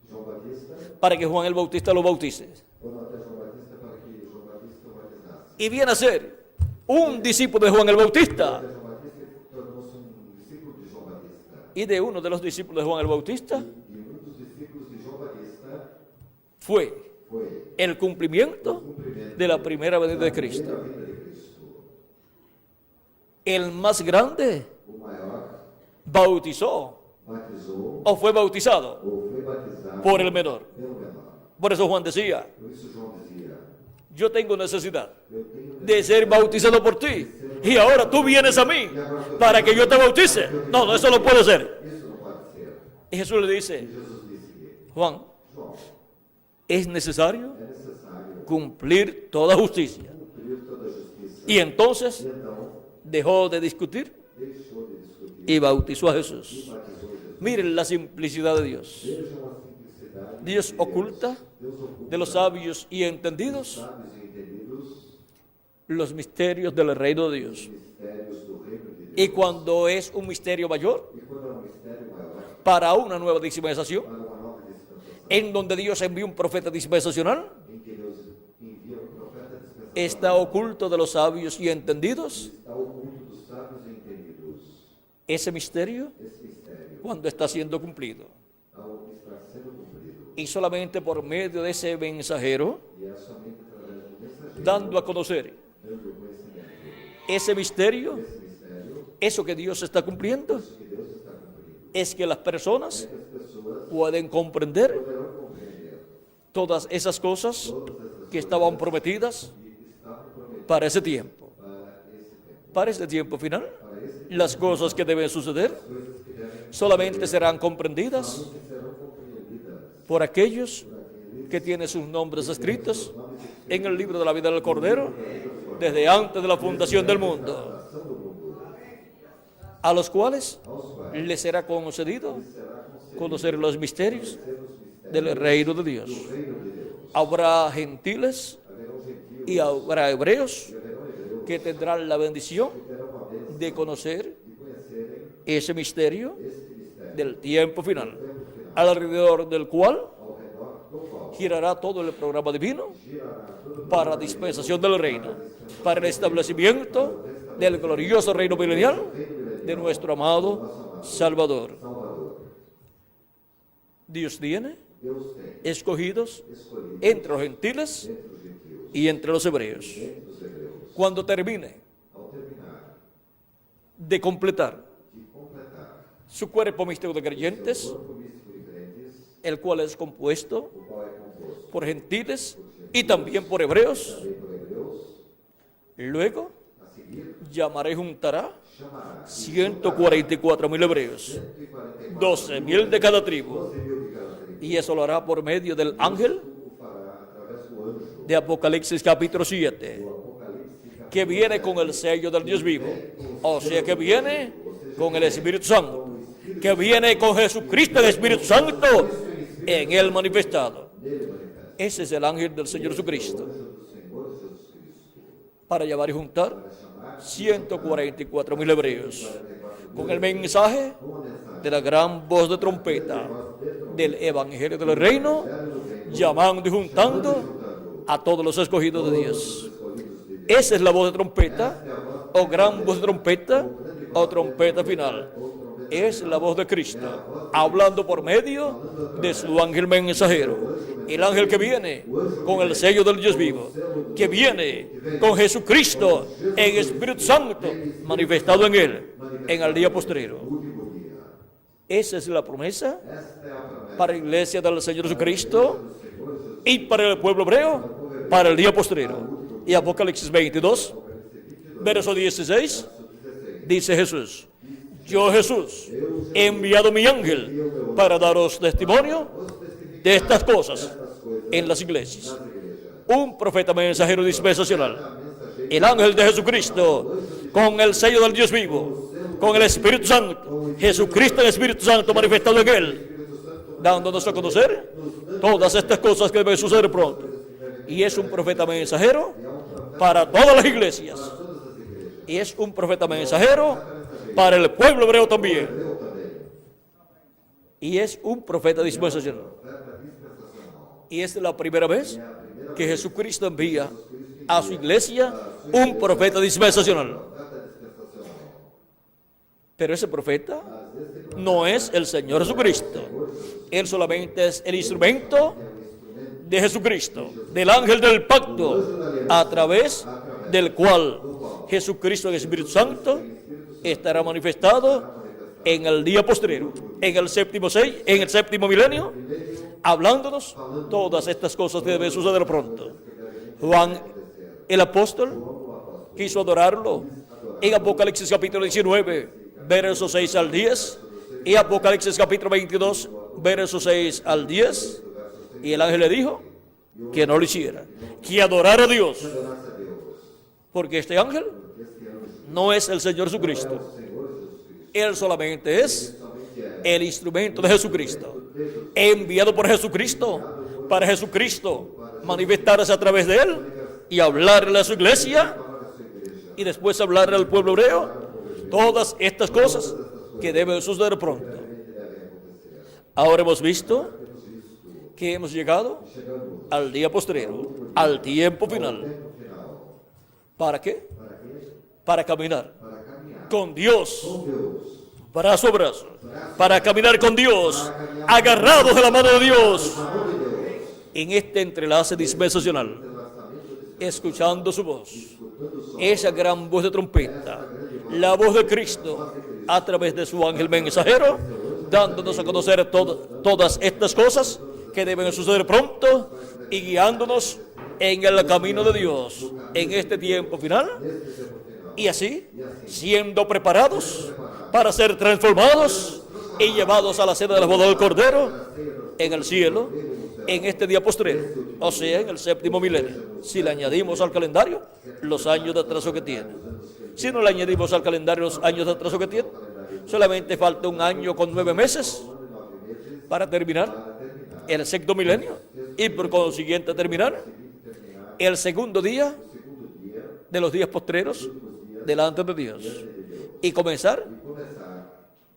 João Batista, para que Juan el Bautista lo bautice. foram até João Batista para que João Batista o batizasse. Y viene a ser un discípulo de Juan el Bautista. Até João Batista tornou-se discípulo de João Batista. Y de uno de los discípulos de Juan el Bautista E dos discípulos de João Batista fue foi el cumplimiento cumprimento de la primera venida de da Cristo. primeira vinda de Cristo. El más grande O maior bautizó batizou o fue bautizado ou foi batizado por el menor. pelo menor. Por eso Juan decía, Por isso João dizia, yo tengo necesidad eu tenho de ser bautizado por ti. Y ahora tú vienes a mí para que yo te bautice. No, no, eso no puede ser. isso não pode ser. Y Jesús le E dice, Jesus disse, Juan, João, es necesario é necessário cumplir toda justicia. cumprir toda a justiça. Y entonces E então dejó de discutir deixou de discutir y bautizó a e Jesús. batizou Jesus. Miren la simplicidad de Dios. Vejam a simplicidade Dios de oculta Deus oculta de los sabios y entendidos sábios e entendidos los misterios del reino de Dios. mistérios do reino de Deus. Y cuando es un misterio mayor, E quando é um mistério maior, para una nueva dispensación, para uma nova dispensação, en donde Dios envió un profeta dispensacional, em que Deus envia um profeta dispensacional, está oculto de los sabios y entendidos está oculto dos sábios e entendidos. ese misterio Esse mistério, cuando está siendo cumplido. ao estar sendo cumprido, Y solamente por medio de ese mensajero, e é somente através do mensageiro, dando a conocer dando o conhecimento, ese misterio, esse mistério, eso que Dios está cumpliendo, isso que Deus está cumprindo, es que las personas é que as pessoas pueden comprender poderão compreender todas esas cosas todas essas que estaban prometidas que estavam prometidas para ese tiempo. para esse tempo, Para este tiempo final, para esse las cosas que deben suceder coisas que devem solamente serán comprendidas somente serão compreendidas por aquellos que tienen sus nombres escritos en el libro de la vida del Cordero desde antes de la fundación del mundo, ação do mundo, a los cuales aos quais les será concedido será concedido conocer los misterios ser os mistérios del reino de Dios. do reino de Deus. Habrá gentiles Haverão gentios y habrá hebreos e haverão hebreus que tendrán la bendición que terão a bênção de conocer de conhecerem ese misterio este mistério, del tiempo final, tempo final, alrededor del cual ao redor do qual girará todo el programa divino girará todo para la dispensación del reino, para el establecimiento del glorioso reino milenial de nuestro amado Salvador. Salvador. Dios tiene Deus tem escogidos escolhido entre los gentiles entre os gentios, y entre los hebreos. entre os hebreus. Cuando termine Ao terminar de completar de completar su cuerpo místico de o creyentes, corpo místico de crentes, el cual es compuesto o qual é composto por gentiles y también por hebreos. também por hebreus. Luego A seguir, llamará y juntará chamará 144.000 hebreos, 144.000, 12.000 de cada tribu, 12.000 de cada tribo. y eso lo hará por medio del ángel O fará através do anjo de Apocalipsis capítulo 7, do Apocalipse, que viene con el sello del Dios vivo, o sea que viene con el Espíritu Santo, que viene con Jesucristo el Espíritu Santo en él manifestado. nele manifesta. Ese es el ángel del Señor Jesucristo, Anjo do Senhor Jesus Cristo, para llevar y juntar para chamar 144.000 hebreos, con el mensaje com a mensagem de la gran voz de trompeta del Evangelio del Reino, llamando y juntando a todos los escogidos de Dios. Esa es la voz de trompeta, o gran voz de trompeta, o trompeta final. Es la voz de Cristo, hablando por medio de su ángel mensajero. El ángel que viene con el sello del Dios vivo, que viene con Jesucristo en Espíritu Santo, manifestado en él, en el día postrero. último dia. Esa es la promesa Esta é a promessa para la iglesia del Señor Jesucristo y para el pueblo hebreo para el día postrero. Y Apocalipsis 22, verso 16, dice Jesús: yo Jesús he enviado mi ángel para daros testimonio de estas cosas en las iglesias. Un profeta mensajero dispensacional, el ángel de Jesucristo, con el sello del Dios vivo, con el Espíritu Santo, Jesucristo el Espíritu Santo manifestado en él, dándonos a conocer todas estas cosas que deben suceder pronto. Y es un profeta mensajero para todas las iglesias. Y es un profeta mensajero para el pueblo hebreo también. Y es un profeta dispensacional. Y es la primera vez que Jesucristo envía a su iglesia un profeta dispensacional. Pero ese profeta no es el Señor Jesucristo. Él solamente es el instrumento de Jesucristo, del ángel del pacto, a través del cual Jesucristo, el Espíritu Santo, estará manifestado en el día postrero, en el séptimo milenio, hablándonos todas estas cosas que deben suceder pronto. Juan, el apóstol, quiso adorarlo en Apocalipsis capítulo 19, versos 6 al 10, y Apocalipsis capítulo 22, versos 6 al 10, y el ángel le dijo que no lo hiciera, que adorara a Dios, porque este ángel no es el Señor Jesucristo. Él solamente es el instrumento de Jesucristo, enviado por Jesucristo, para Jesucristo manifestarse a través de él y hablarle a su iglesia y después hablarle al pueblo hebreo todas estas cosas que deben suceder pronto. Ahora hemos visto que hemos llegado al día postrero, al tiempo final. ¿Para qué? Para caminar con Dios, brazo a brazo, para caminar con Dios, agarrados de la mano de Dios, en este entrelace dispensacional, escuchando su voz, esa gran voz de trompeta, la voz de Cristo, a través de su ángel mensajero, dándonos a conocer todas estas cosas que deben suceder pronto y guiándonos en el camino de Dios en este tiempo final, y así siendo preparados para ser transformados y llevados a la cena de la boda del Cordero en el cielo en este día postrero, o sea, en el séptimo milenio, si le añadimos al calendario los años de atraso que tiene. Si no le añadimos al calendario los años de atraso que tiene, solamente falta un año con 9 meses para terminar el sexto milenio y por consiguiente terminar el segundo día de los días postreros delante de Dios y comenzar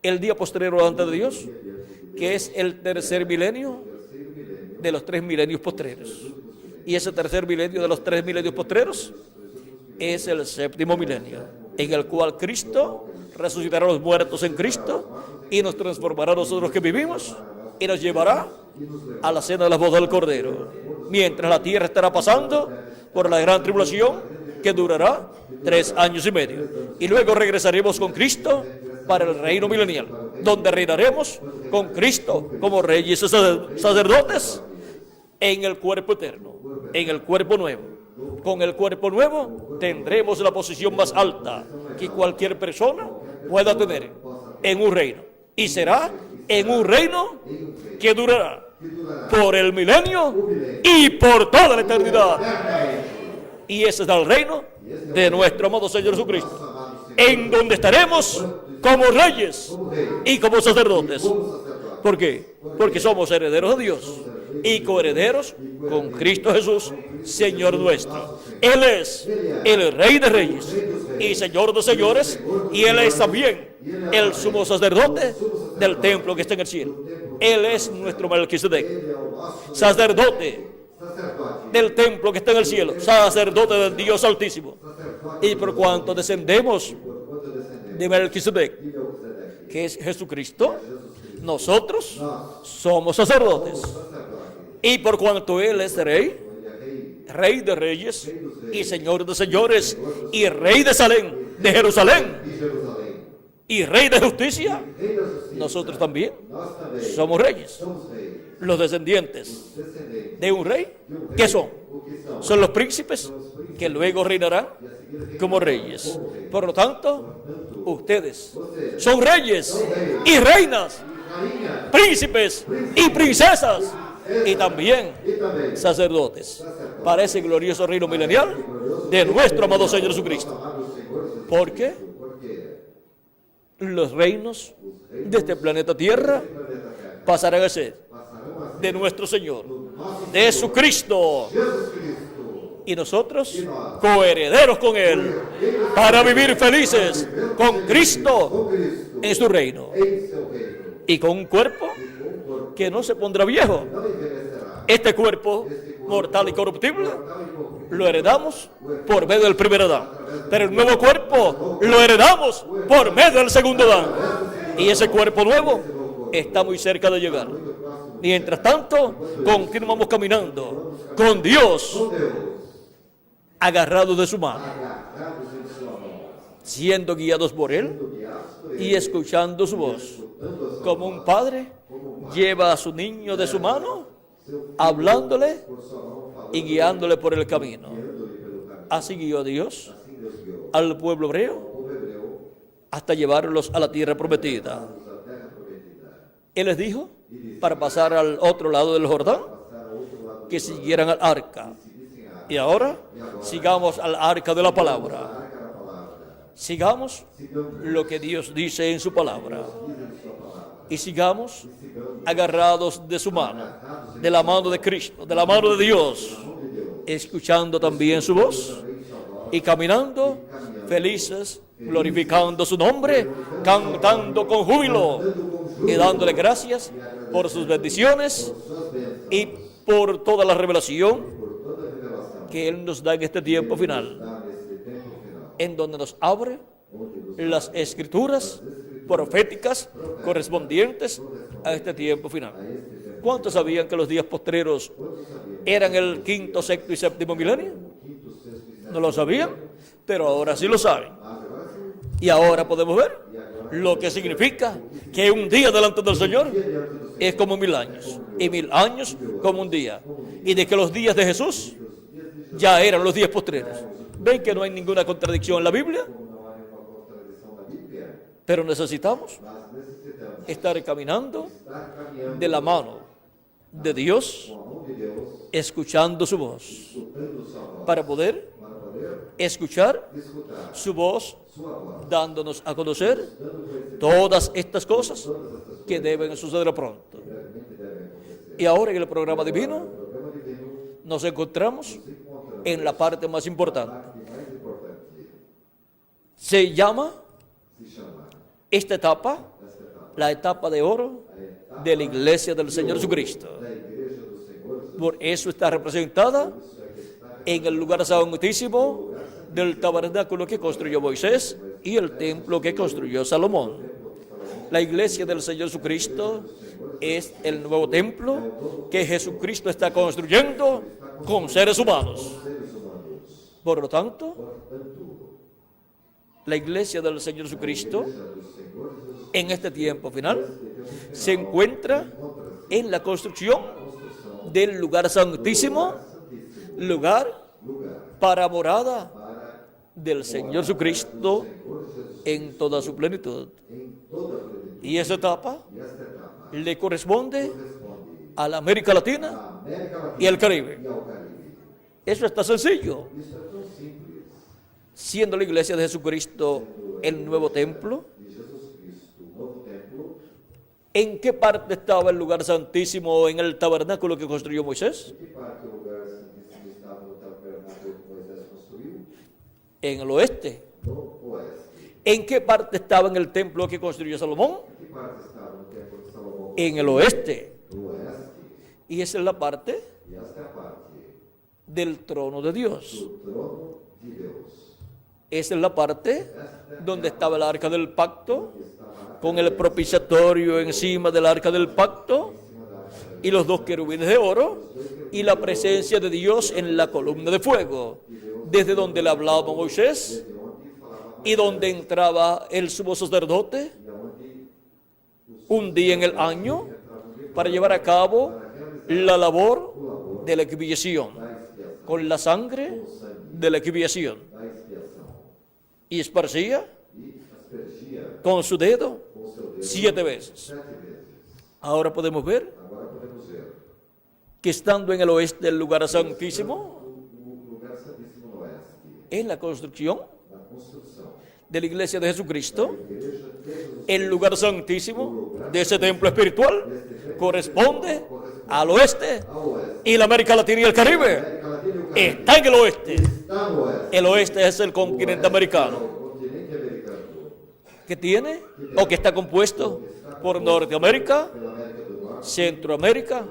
el día postrero delante de Dios, que es el tercer milenio de los 3 milenios postreros. Y ese tercer milenio de los 3 milenios postreros es el séptimo milenio, en el cual Cristo resucitará a los muertos en Cristo y nos transformará a nosotros que vivimos y nos llevará a la cena de la boda del Cordero, mientras la tierra estará pasando por la gran tribulación que durará 3 años y medio. Y luego regresaremos con Cristo para el reino milenial, donde reinaremos con Cristo como reyes y sacerdotes en el cuerpo eterno, en el cuerpo nuevo. Con el cuerpo nuevo tendremos la posición más alta que cualquier persona pueda tener en un reino. Y será en un reino que durará por el milenio y por toda la eternidad. Y ese es el reino de nuestro amado Señor Jesucristo, en donde estaremos como reyes y como sacerdotes. ¿Por qué? Porque somos herederos de Dios y coherederos con Cristo Jesús, Señor nuestro. Él es el Rey de Reyes y Señor de Señores, y Él es también el sumo sacerdote del templo que está en el cielo. Él es nuestro Melquisedec, sacerdote del templo que está en el cielo, sacerdote del Dios Altísimo. Y por cuanto descendemos de Melquisedec, que es Jesucristo, nosotros somos sacerdotes. Y por cuanto Él es Rey, Rey de Reyes y Señor de Señores, y Rey de Salem, de Jerusalén, y Rey de Justicia, nosotros también somos reyes. Los descendientes de un rey, ¿qué son? Son los príncipes que luego reinarán como reyes. Por lo tanto, ustedes son reyes y reinas, príncipes y princesas, y también sacerdotes para ese glorioso reino milenial de nuestro amado Señor Jesucristo. Porque los reinos de este planeta Tierra pasarán a ser de nuestro Señor, de Jesucristo, y nosotros coherederos con Él para vivir felices con Cristo en su reino, y con un cuerpo que no se pondrá viejo. Este cuerpo mortal y corruptible lo heredamos por medio del primer Adán, pero el nuevo cuerpo lo heredamos por medio del segundo Adán, y ese cuerpo nuevo está muy cerca de llegar. Mientras tanto, continuamos caminando con Dios, agarrados de su mano, siendo guiados por Él y escuchando su voz, como un padre lleva a su niño de su mano, hablándole y guiándole por el camino. Así guió Dios al pueblo hebreo hasta llevarlos a la tierra prometida. Él les dijo, para pasar al otro lado del Jordán, que siguieran al arca. Y ahora sigamos al arca de la palabra. Sigamos lo que Dios dice en su palabra. Y sigamos agarrados de su mano, de la mano de Cristo, de la mano de Dios, escuchando también su voz y caminando felices, glorificando su nombre, cantando con júbilo y dándole gracias por sus bendiciones y por toda la revelación que Él nos da en este tiempo final, en donde nos abre las escrituras proféticas correspondientes a este tiempo final. ¿Cuántos sabían que los días postreros eran el quinto, sexto y séptimo milenio? ¿No lo sabían? Pero ahora sí lo saben. Y ahora podemos ver lo que significa que un día delante del Señor es como 1000 años, y 1000 años como un día, y de que los días de Jesús ya eran los días postreros. ¿Ven que no hay ninguna contradicción en la Biblia? Pero necesitamos estar caminando de la mano de Dios, escuchando su voz, para poder escuchar su voz, dándonos a conocer todas estas cosas que deben suceder pronto. Y ahora en el programa divino nos encontramos en la parte más importante. Se llama esta etapa la etapa de oro de la iglesia del Señor Jesucristo. Por eso está representada en el lugar santísimo del tabernáculo que construyó Moisés y el templo que construyó Salomón. La iglesia del Señor Jesucristo es el nuevo templo que Jesucristo está construyendo con seres humanos. Por lo tanto, La iglesia del Señor Jesucristo, Igreja do Senhor Jesus en este tiempo final, Cristo, se encuentra en la construcción construção del lugar santísimo, santíssimo, lugar lugar para morada para del Señor Jesucristo Senhor Jesus en toda su plenitud. em toda a plenitude. Y esa etapa E esta etapa le corresponde corresponde a la América Latina à América Latina y al Caribe. e ao Caribe. Eso está sencillo. Isso é tão simples. Siendo la iglesia de Jesucristo el nuevo templo, De Jesus Cristo, o novo templo, ¿en qué parte estaba el lugar santísimo en el tabernáculo que construyó Moisés? em que parte do lugar santíssimo estava no tabernáculo que Moisés construiu? En el oeste. No oeste. ¿En qué parte estaba en el templo que construyó Salomón? Em que parte estava no templo de Salomão? En el oeste. No oeste. Y esa es la parte E esta é a parte del trono de Dios. do trono de Deus. Esa es la parte donde estaba el arca del pacto, Que estava con el propiciatorio encima del arca del pacto, y los dos querubines de oro, y la presencia de Dios en la columna de fuego, desde donde le hablaba Moisés, de onde falava y donde entraba el sumo sacerdote e onde un día en el año para llevar a cabo la labor de la expiación, da expiação, con la sangre de la expiación, da expiação. y esparcía E aspergia con su dedo com seu dedo 7 veces. 7 vezes. Ahora podemos ver Agora podemos ver que estando en el oeste del lugar santísimo, o lugar santíssimo no oeste, en la construcción na construção de la iglesia de Jesucristo, da igreja de Jesus. el lugar santísimo de ese templo espiritual corresponde al oeste, Ao oeste. y la América Latina y el Caribe América Latina e o Caribe. está en el oeste. Está no oeste. El oeste es el continente americano, O continente americano. que tiene o que está compuesto por Norteamérica, Pela América do Norte, Centroamérica,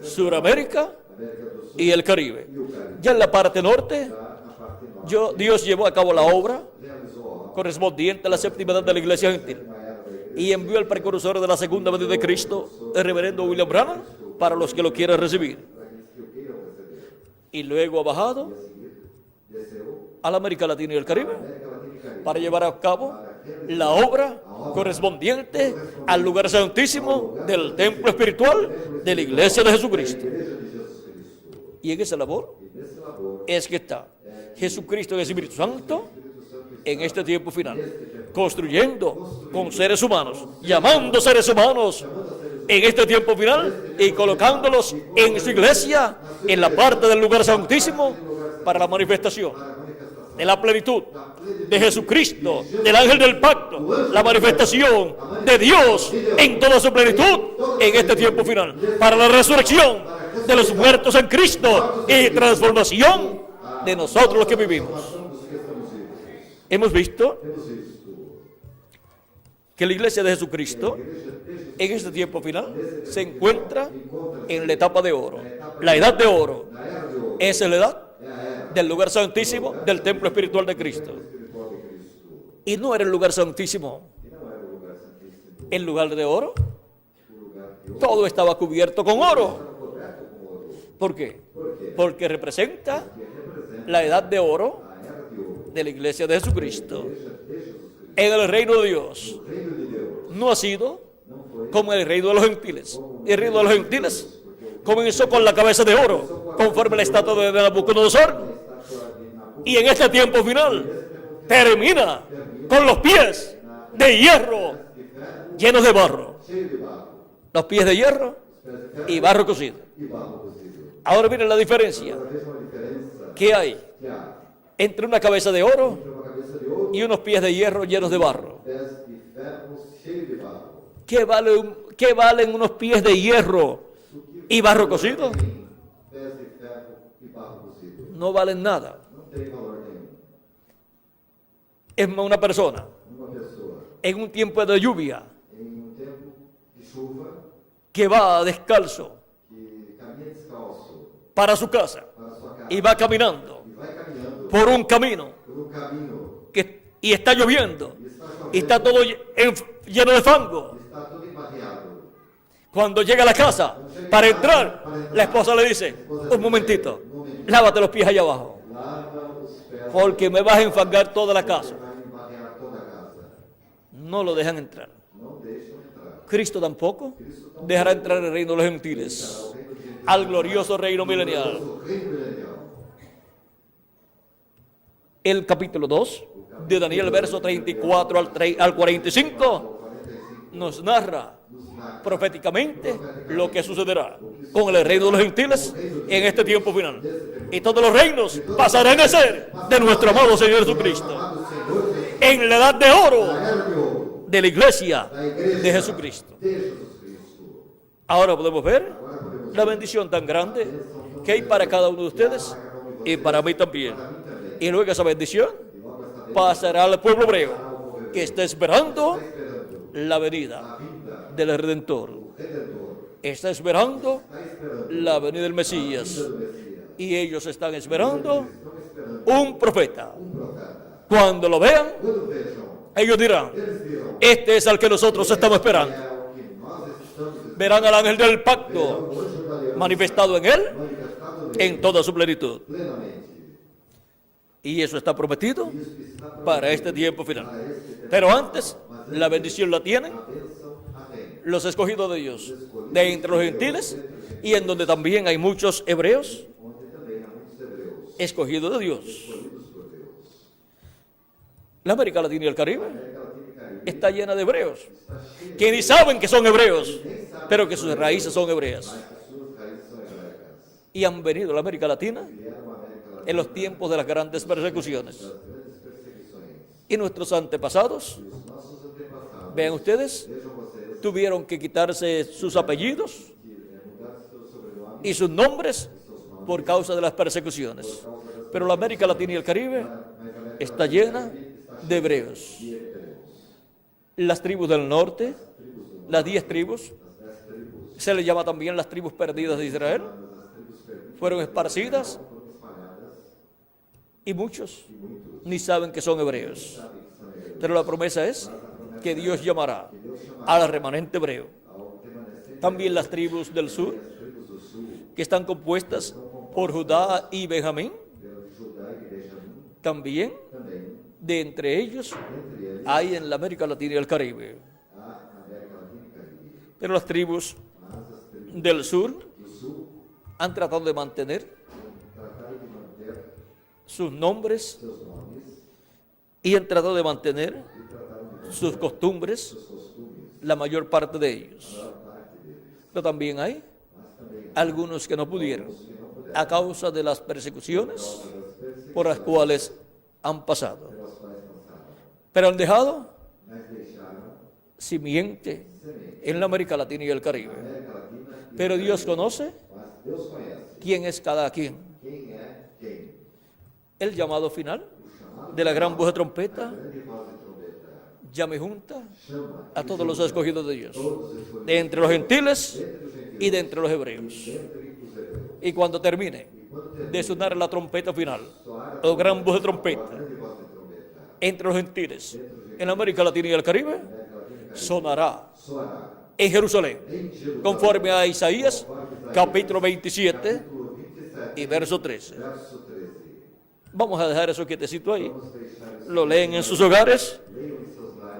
Suramérica América do Sul y el Caribe. e o Caribe. Ya en la parte norte, Na parte norte, Dios llevó a cabo la obra realizou a obra correspondiente a la séptima edad de la iglesia gentil na era da igreja. y envió al precursor de la segunda venida de Cristo, el reverendo William Branham, para los que lo quieran recibir. Para aqueles que o queiram receber. Y luego ha bajado E a seguir, desceu a la América Latina y el Caribe América Latina e Caribe. para llevar a cabo la obra correspondiente al lugar santísimo del templo espiritual de la iglesia de Jesucristo. Igreja de Jesus Cristo. Y en esa labor E nesse labor, es que está Jesucristo y el Espíritu Santo en este tiempo final, construyendo con seres humanos, llamando seres humanos en este tiempo final y colocándolos en su iglesia, en la parte del lugar santísimo, para la manifestación de la plenitud de Jesucristo, del ángel del pacto, la manifestación de Dios en toda su plenitud en este tiempo final, para la resurrección de los muertos en Cristo y transformación de nosotros los que vivimos. dos que estamos vivos. Hemos visto Temos visto que la iglesia de Jesucristo en este tiempo final se encuentra en la etapa de oro, la edad de oro. na era de ouro. Esa es la edad É a era del lugar santísimo del templo espiritual de Cristo. espiritual de Cristo. Y no era el lugar santísimo E não era o lugar santíssimo. el lugar de oro, O lugar de ouro todo estaba cubierto con oro. estava coberto com ouro. ¿Por qué? Por quê? Porque representa Porque representa la edad de oro a era de ouro. de la iglesia de Jesucristo. Igreja de Jesus Cristo. En el reino de Dios O reino de Deus no ha sido não foi como el reino de los gentiles. El reino de los gentiles comenzó con la cabeza de oro, conforme la estatua de Nabucodonosor, a estátua de Nabucodonosor. y en este tiempo final termina con los pies de hierro llenos de barro. Cheio de barro. Los pies de hierro Pés de ferro y barro cocido. e barro cozido. Ahora miren la diferencia Agora veja uma diferença que hay que há entre una cabeza de oro entre uma cabeça de ouro y unos pies de hierro llenos de barro. e pés de ferro cheio de barro. ¿Qué valen unos pies de hierro y barro cocido? Pés de ferro e barro cozido. No valen nada. Não tem valor nenhum. Es más, una persona Uma pessoa en un tiempo de lluvia em um tempo de chuva que va descalzo que caminha descalço para su casa para sua casa y va caminando e vai caminhando por un camino por um caminho y está lloviendo e está chovendo y está todo lleno de fango. e está todo embarreado. Cuando llega a la casa para entrar, la esposa le dice: un momentito, lávate los pies allá abajo, Lava os pés porque me vas a enfangar toda la casa. vai embarrear toda no lo dejan entrar. não deixam entrar. Cristo tampoco dejará entrar el reino de los gentiles, al glorioso reino milenial. O reino milenial. El capítulo 2 de Daniel, verso 34 al 45, nos narra proféticamente lo que sucederá con el reino de los gentiles en este tiempo final. Y todos los reinos pasarán a ser de nuestro amado Señor Jesucristo, en la edad de oro de la iglesia de Jesucristo. Ahora podemos ver la bendición tan grande que hay para cada uno de ustedes y para mí también. Y luego esa bendición pasará al pueblo hebreo que está esperando la venida del Redentor. Está esperando la venida del Mesías. Y ellos están esperando un profeta. Cuando lo vean, ellos dirán, este es al que nosotros estamos esperando. Verán al ángel del pacto manifestado en él en toda su plenitud. Y eso está prometido para este tiempo final. Pero antes, la bendición la tienen los escogidos de Dios, de entre los gentiles, y en donde también hay muchos hebreos escogidos de Dios. La América Latina y el Caribe está llena de hebreos que ni saben que son hebreos, pero que sus raíces son hebreas. Y han venido a la América Latina en los tiempos de las grandes persecuciones. Y nuestros antepasados, vean ustedes, tuvieron que quitarse sus apellidos y sus nombres por causa de las persecuciones. Pero la América Latina y el Caribe está llena de hebreos. Las tribus del norte, las 10 tribus, se les llama también las tribus perdidas de Israel, fueron esparcidas y muchos ni saben que son hebreos. Pero la promesa es que Dios llamará al remanente hebreo. También las tribus del sur, que están compuestas por Judá y Benjamín, también de entre ellos hay en la América Latina y el Caribe. Pero las tribus del sur han tratado de mantener sus nombres y han tratado de mantener sus costumbres, la mayor parte de ellos. Pero también hay algunos que no pudieron a causa de las persecuciones por las cuales han pasado. Pero han dejado simiente en la América Latina y el Caribe. Pero Dios conoce quién es cada quien. El llamado final de la gran voz de trompeta ya me junta a todos los escogidos de Dios, de entre los gentiles y de entre los hebreos. Y cuando termine de sonar la trompeta final, la gran voz de trompeta entre los gentiles en América Latina y el Caribe, sonará en Jerusalén, conforme a Isaías capítulo 27 y verso 13. Vamos a dejar eso quietecito ahí. Lo leen en sus hogares,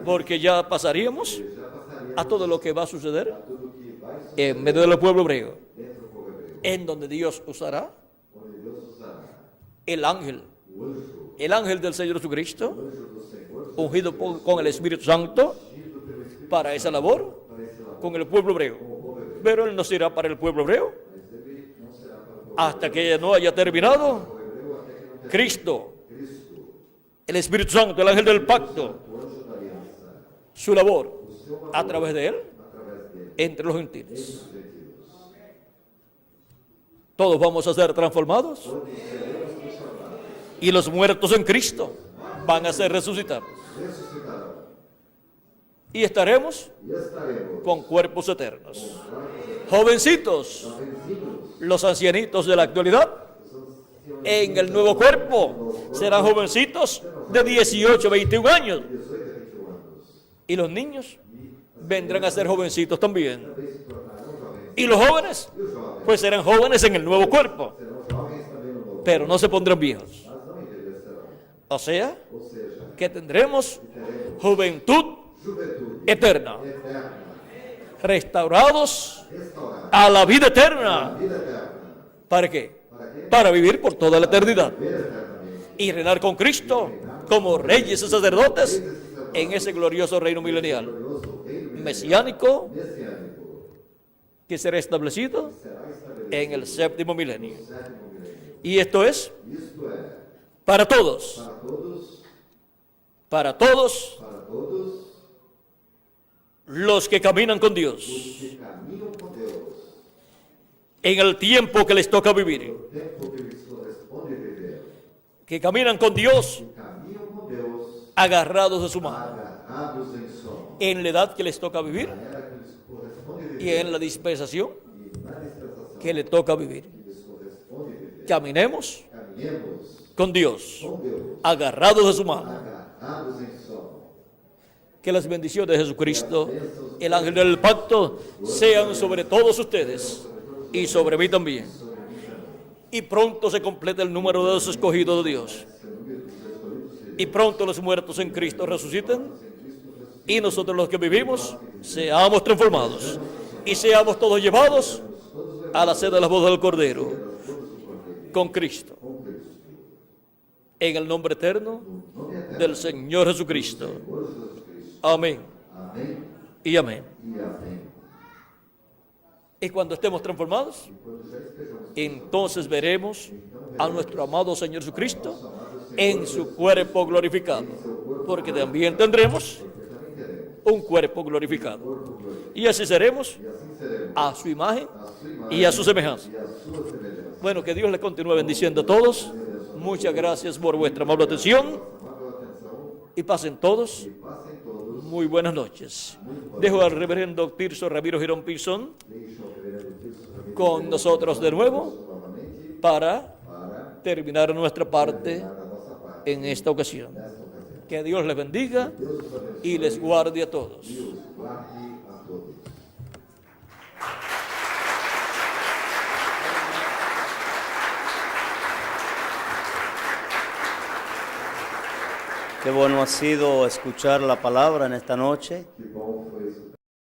porque ya pasaríamos a todo lo que va a suceder en medio del pueblo hebreo, en donde Dios usará el ángel del Señor Jesucristo, ungido con el Espíritu Santo para esa labor con el pueblo hebreo. Pero Él no será para el pueblo hebreo hasta que no haya terminado Cristo, el Espíritu Santo, el ángel del pacto, su labor a través de Él entre los gentiles. Todos vamos a ser transformados y los muertos en Cristo van a ser resucitados. Y estaremos con cuerpos eternos. Jovencitos, los ancianitos de la actualidad, en el nuevo cuerpo serán jovencitos de 18, 21 años. Y los niños vendrán a ser jovencitos también. Y los jóvenes, pues serán jóvenes en el nuevo cuerpo, pero no se pondrán viejos. O sea, que tendremos juventud juventude eterna, eterna, restaurados restaurada a la vida à eterna. vida eterna. ¿Para qué? Para quê? Para vivir por toda la eternidad Viver eternamente. y reinar con Cristo como reyes y sacerdotes en ese glorioso reino milenial, Glorioso reino mesiánico, messiânico que será establecido será estabelecido en el séptimo milenio. no sétimo milênio. Y esto es Isto é, para todos, para todos, para todos para todos los que caminan con os Dios que caminham com Deus, en el tiempo que les toca vivir, no tempo que lhes corresponde viver, que caminan con Dios que caminham com Deus, agarrados de su mano, agarrados em som, en la edad que les toca vivir na era que lhes corresponde y viver, en la dispensación e na dispensação que le toca vivir. que lhes corresponde viver. Caminemos Caminhemos con Dios, com Deus, agarrados de su mano. agarrados em som. Que las bendiciones de Jesucristo, el ángel del pacto, sean sobre todos ustedes y sobre mí también. Y pronto se completa el número de los escogidos de Dios. Y pronto los muertos en Cristo resuciten. Y nosotros los que vivimos seamos transformados. Y seamos todos llevados a la sed de la voz del Cordero. Con Cristo. En el nombre eterno del Señor Jesucristo. Amén. Amém Y amén. e amém. Y cuando estemos transformados, E quando já estejamos entonces veremos a nuestro amado Señor Jesucristo en su cuerpo glorificado, porque también tendremos também teremos un cuerpo glorificado. corpo glorioso. Y así seremos E assim seremos a su imagen a sua imagem y a su semejanza. e a sua semelhança. Bueno, que Dios les continúe bendiciendo a todos. Muchas gracias por vuestra amable atención Amável atenção y pasen todos e passem todos. muy buenas noches. Dejo al reverendo Tirso Ramiro Girón Pinzón Deixam o reverendo Cristo Ramiro con nosotros de nuevo novamente para para terminar nuestra parte terminar a nossa parte en esta ocasión. nesta ocasião. Que Dios les bendiga Deus os abençoe y les guarde a todos. e os guarde a todos. Qué bueno ha sido escuchar la palabra en esta noche. Que bom foi isso.